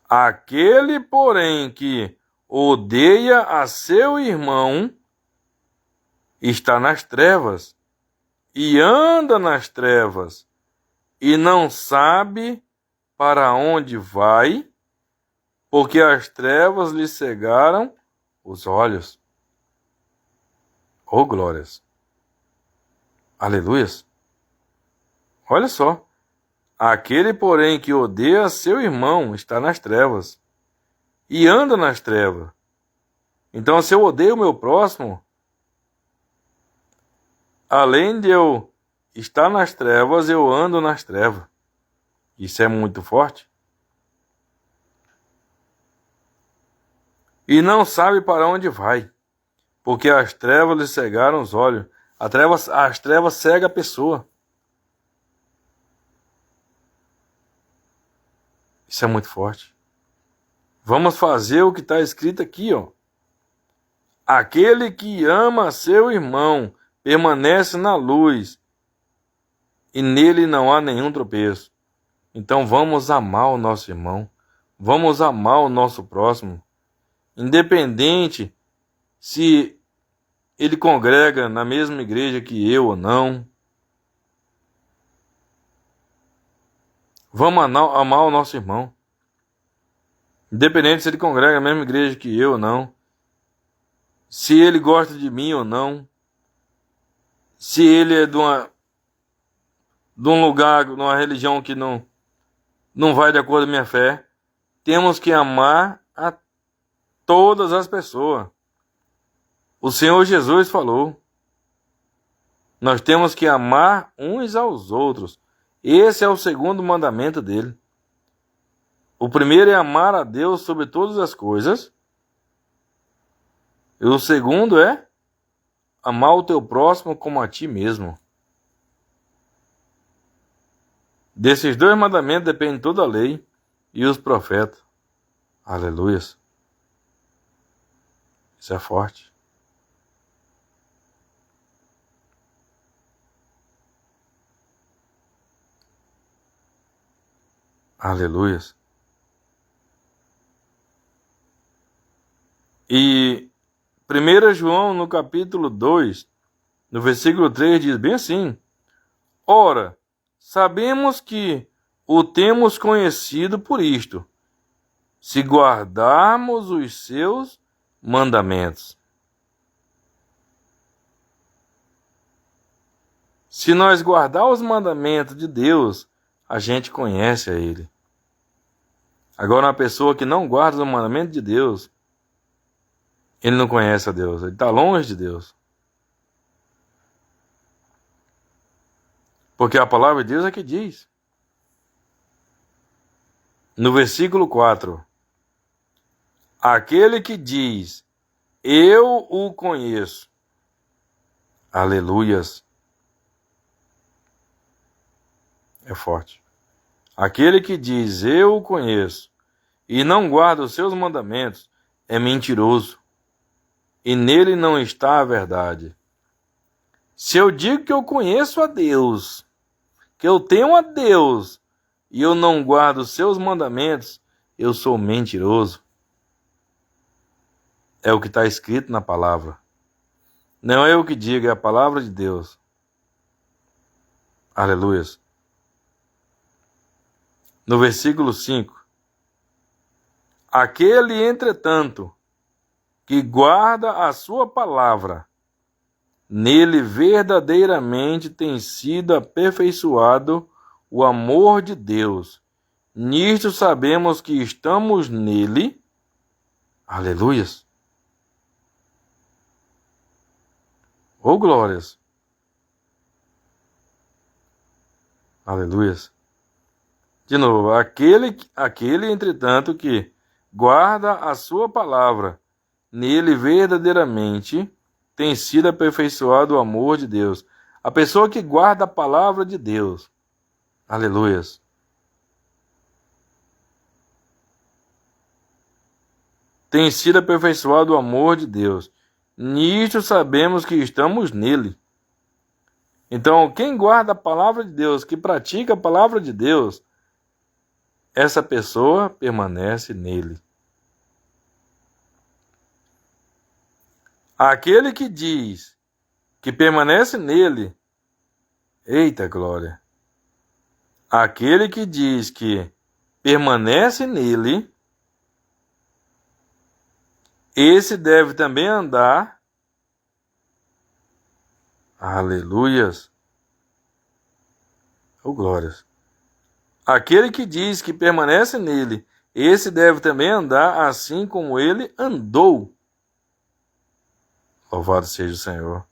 Speaker 1: Aquele, porém, que odeia a seu irmão está nas trevas e anda nas trevas e não sabe para onde vai, porque as trevas lhe cegaram os olhos. Oh, glórias. Aleluias. Olha só. Aquele, porém, que odeia seu irmão está nas trevas e anda nas trevas. Então, se eu odeio o meu próximo, além de eu estar nas trevas, eu ando nas trevas. Isso é muito forte. E não sabe para onde vai, porque as trevas lhe cegaram os olhos. As trevas cegam a pessoa. Isso é muito forte. Vamos fazer o que está escrito aqui, ó. Aquele que ama seu irmão permanece na luz e nele não há nenhum tropeço. Então vamos amar o nosso irmão. Vamos amar o nosso próximo. Independente se ele congrega na mesma igreja que eu ou não. Vamos amar o nosso irmão. Independente se ele congrega na mesma igreja que eu ou não. Se ele gosta de mim ou não. Se ele é de um lugar, de uma religião que não vai de acordo com a minha fé. Temos que amar a todas as pessoas. O Senhor Jesus falou. Nós temos que amar uns aos outros. Esse é o segundo mandamento dele. O primeiro é amar a Deus sobre todas as coisas. E o segundo é amar o teu próximo como a ti mesmo. Desses dois mandamentos depende toda a lei e os profetas. Aleluias. Isso é forte. Aleluias. E 1 João, no capítulo 2, no versículo 3, diz bem assim: Ora, sabemos que o temos conhecido por isto, se guardarmos os seus mandamentos. Se nós guardarmos os mandamentos de Deus, a gente conhece a Ele. Agora, uma pessoa que não guarda os mandamentos de Deus, ele não conhece a Deus, ele está longe de Deus. Porque a palavra de Deus é que diz. No versículo 4, aquele que diz, eu o conheço. Aleluias. É forte. Aquele que diz, eu o conheço, e não guarda os seus mandamentos, é mentiroso, e nele não está a verdade. Se eu digo que eu conheço a Deus, que eu tenho a Deus, e eu não guardo os seus mandamentos, eu sou mentiroso. É o que está escrito na palavra. Não é eu que digo, é a palavra de Deus. Aleluia. No versículo 5. Aquele, entretanto, que guarda a sua palavra, nele verdadeiramente tem sido aperfeiçoado o amor de Deus. Nisto sabemos que estamos nele. Aleluias. Oh, glórias. Aleluias. De novo, aquele, entretanto, que guarda a sua palavra, nele verdadeiramente tem sido aperfeiçoado o amor de Deus. A pessoa que guarda a palavra de Deus. Aleluias. Tem sido aperfeiçoado o amor de Deus. Nisto sabemos que estamos nele. Então, quem guarda a palavra de Deus, que pratica a palavra de Deus, essa pessoa permanece nele. Aquele que diz que permanece nele, eita glória! Aquele que diz que permanece nele, esse deve também andar. Aleluias! Oh, glórias! Aquele que diz que permanece nele, esse deve também andar assim como ele andou. Louvado seja o Senhor.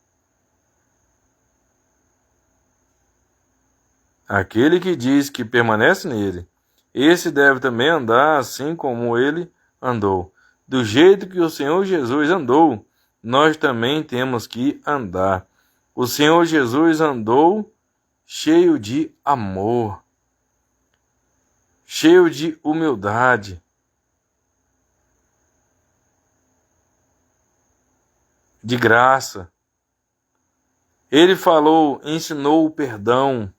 Speaker 1: Aquele que diz que permanece nele, esse deve também andar assim como ele andou. Do jeito que o Senhor Jesus andou, nós também temos que andar. O Senhor Jesus andou cheio de amor, cheio de humildade, de graça. Ele falou, ensinou o perdão.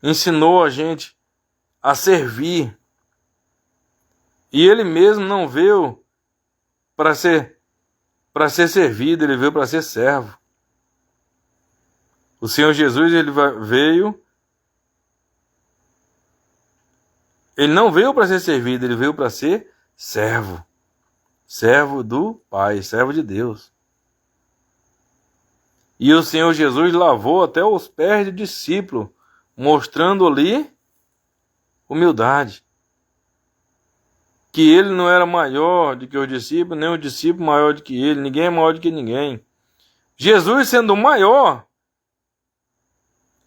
Speaker 1: Ensinou a gente a servir. E ele mesmo não veio para ser servido, ele veio para ser servo. O Senhor Jesus, ele não veio para ser servido, ele veio para ser servo. Servo do Pai, servo de Deus. E o Senhor Jesus lavou até os pés do discípulo, mostrando ali humildade. Que ele não era maior do que o discípulo, nem o discípulo maior do que ele, ninguém é maior do que ninguém. Jesus sendo o maior,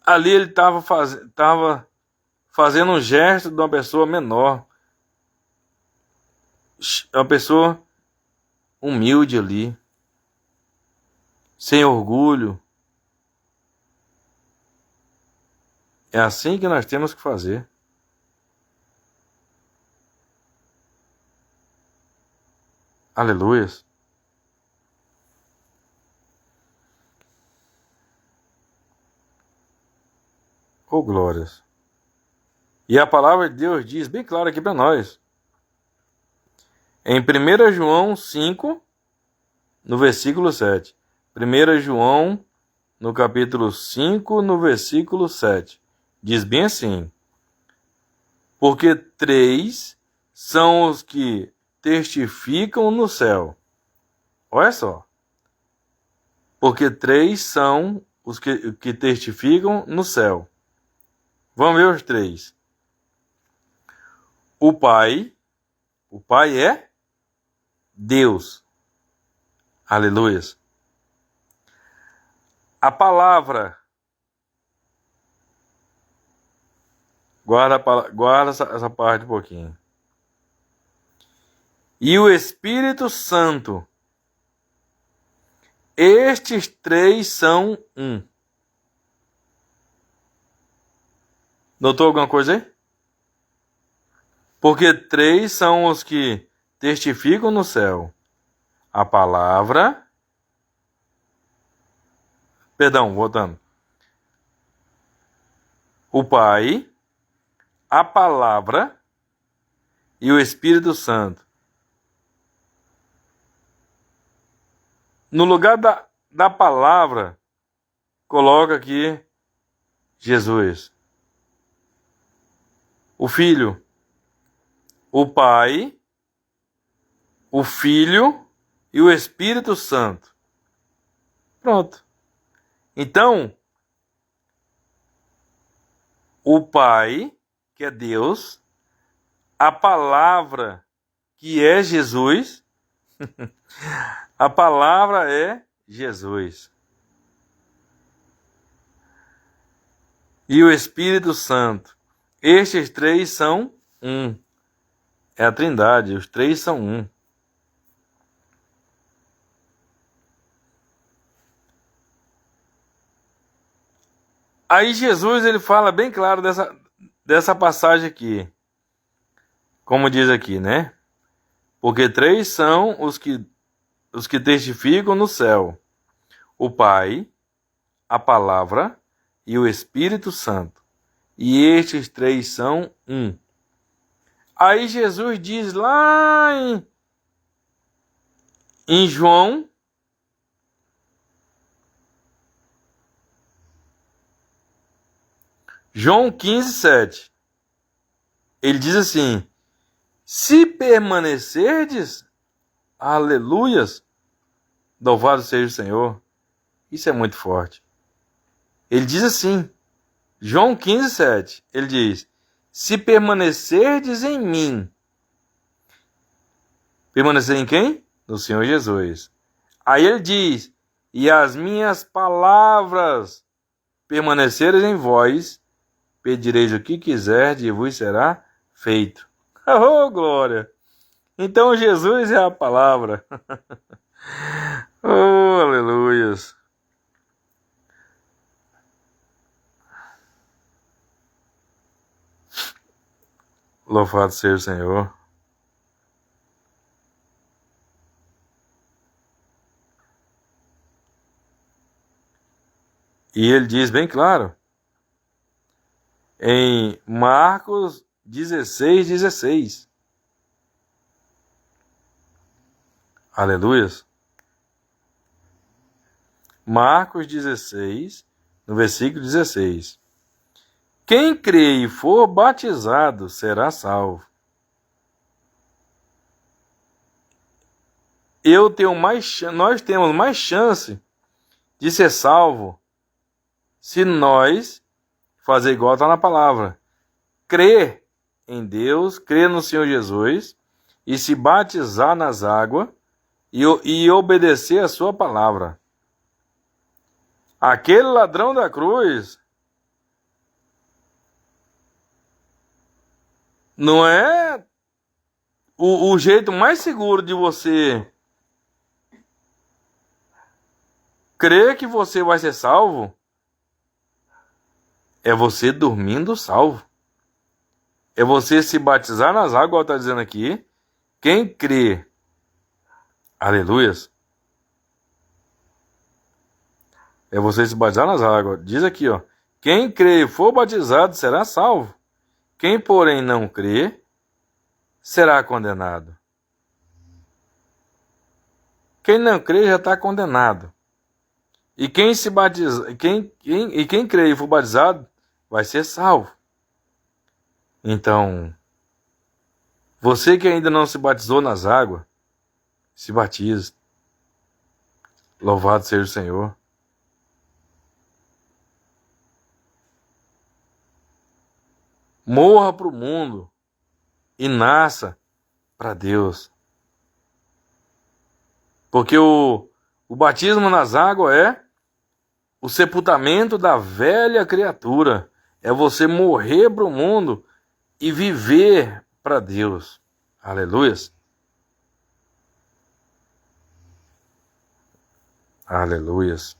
Speaker 1: ali ele estava fazendo um gesto de uma pessoa menor. Uma pessoa humilde ali, sem orgulho. É assim que nós temos que fazer. Aleluias. Oh, glórias. E a palavra de Deus diz bem claro aqui para nós. Em 1 João 5, no versículo 7. 1 João, no capítulo 5, no versículo 7. Diz bem assim. Porque 3 são os que testificam no céu. Olha só. Porque 3 são os que testificam no céu. Vamos ver os 3. O Pai é Deus. Aleluia. A palavra. Guarda essa parte um pouquinho. E o Espírito Santo. Estes três são um. Notou alguma coisa aí? Porque três são os que testificam no céu. A palavra... Perdão, voltando. O Pai, a palavra e o Espírito Santo. No lugar da palavra, coloca aqui Jesus. O Filho, o Pai, o Filho e o Espírito Santo. Pronto. Então, o Pai, que é Deus, a palavra, que é Jesus, a palavra é Jesus. E o Espírito Santo. Estes três são um. É a Trindade, os três são um. Aí Jesus ele fala bem claro dessa passagem aqui. Como diz aqui, né? Porque três são os que testificam no céu: o Pai, a Palavra e o Espírito Santo. E estes três são um. Aí Jesus diz lá em João, João 15:7. Ele diz assim: se permanecerdes, aleluias, louvado seja o Senhor. Isso é muito forte. Ele diz assim, João 15:7, ele diz: se permanecerdes em mim. Permanecer em quem? No Senhor Jesus. Aí ele diz: e as minhas palavras permanecerem em vós, pedireis o que quiserdes e vos será feito. Oh, glória! Então Jesus é a palavra. Oh, aleluias! Louvado seja o Senhor. E ele diz bem claro, em Marcos 16:16. Aleluias. Marcos 16, no versículo 16. Quem crê e for batizado será salvo. Nós temos mais chance de ser salvo se nós fazer igual está na palavra. Crer em Deus, crer no Senhor Jesus e se batizar nas águas e obedecer a sua palavra. Aquele ladrão da cruz não é o jeito mais seguro de você crer que você vai ser salvo, é você dormindo salvo. É você se batizar nas águas, está dizendo aqui. Quem crê, aleluias, é você se batizar nas águas. Diz aqui, ó. Quem crê e for batizado será salvo. Quem, porém, não crê, será condenado. Quem não crê já está condenado. E quem se batiza, quem crê e for batizado, vai ser salvo. Então, você que ainda não se batizou nas águas, se batize. Louvado seja o Senhor. Morra para o mundo e nasça para Deus. Porque o batismo nas águas é o sepultamento da velha criatura. É você morrer para o mundo e viver para Deus. Aleluia. Aleluias.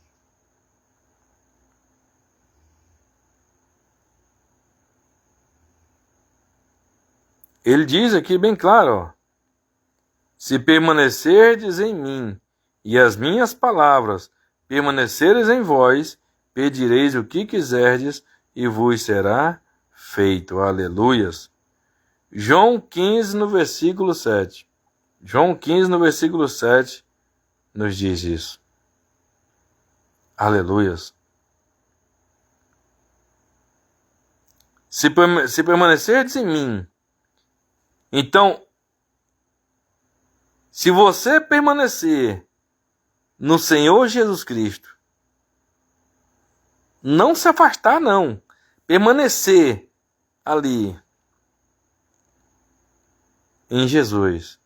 Speaker 1: Ele diz aqui bem claro, ó, se permanecerdes em mim e as minhas palavras permaneceres em vós, pedireis o que quiserdes e vos será feito. Aleluias. João 15, no versículo 7. João 15, no versículo 7, nos diz isso. Aleluias. Se permanecerdes em mim, então, se você permanecer no Senhor Jesus Cristo, não se afastar não, permanecer ali em Jesus.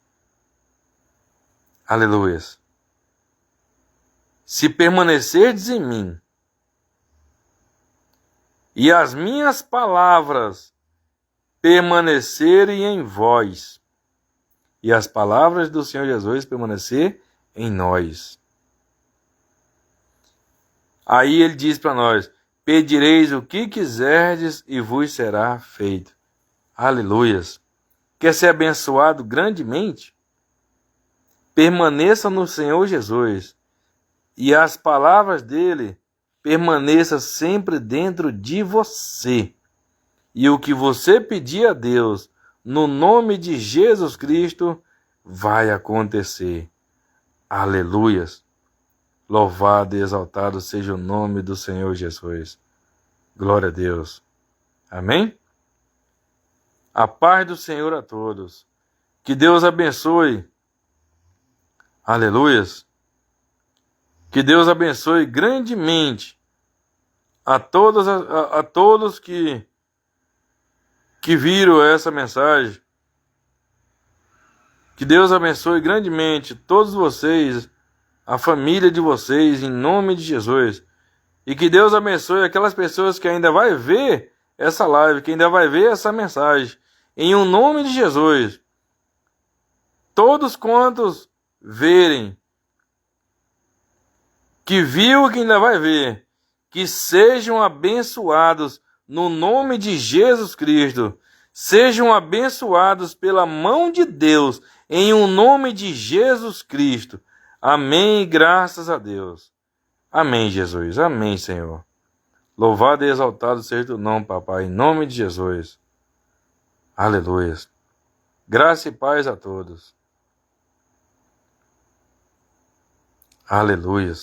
Speaker 1: Aleluias. Se permanecerdes em mim e as minhas palavras permanecerem em vós, e as palavras do Senhor Jesus permanecer em nós. Aí ele diz para nós, pedireis o que quiserdes e vos será feito. Aleluias. Quer ser abençoado grandemente? Permaneça no Senhor Jesus e as palavras dele permaneçam sempre dentro de você. E o que você pedir a Deus, no nome de Jesus Cristo, vai acontecer. Aleluias. Louvado e exaltado seja o nome do Senhor Jesus. Glória a Deus. Amém? A paz do Senhor a todos. Que Deus abençoe. Aleluias. Que Deus abençoe grandemente a todos que viram essa mensagem. Que Deus abençoe grandemente todos vocês, a família de vocês, em nome de Jesus. E que Deus abençoe aquelas pessoas que ainda vai ver essa live, que ainda vai ver essa mensagem, em um nome de Jesus. Todos quantos verem, que viu, que ainda vai ver, que sejam abençoados no nome de Jesus Cristo. Sejam abençoados pela mão de Deus, em um nome de Jesus Cristo. Amém, graças a Deus. Amém, Jesus. Amém, Senhor. Louvado e exaltado seja o teu nome, papai, em nome de Jesus. Aleluia. Graça e paz a todos. Aleluia.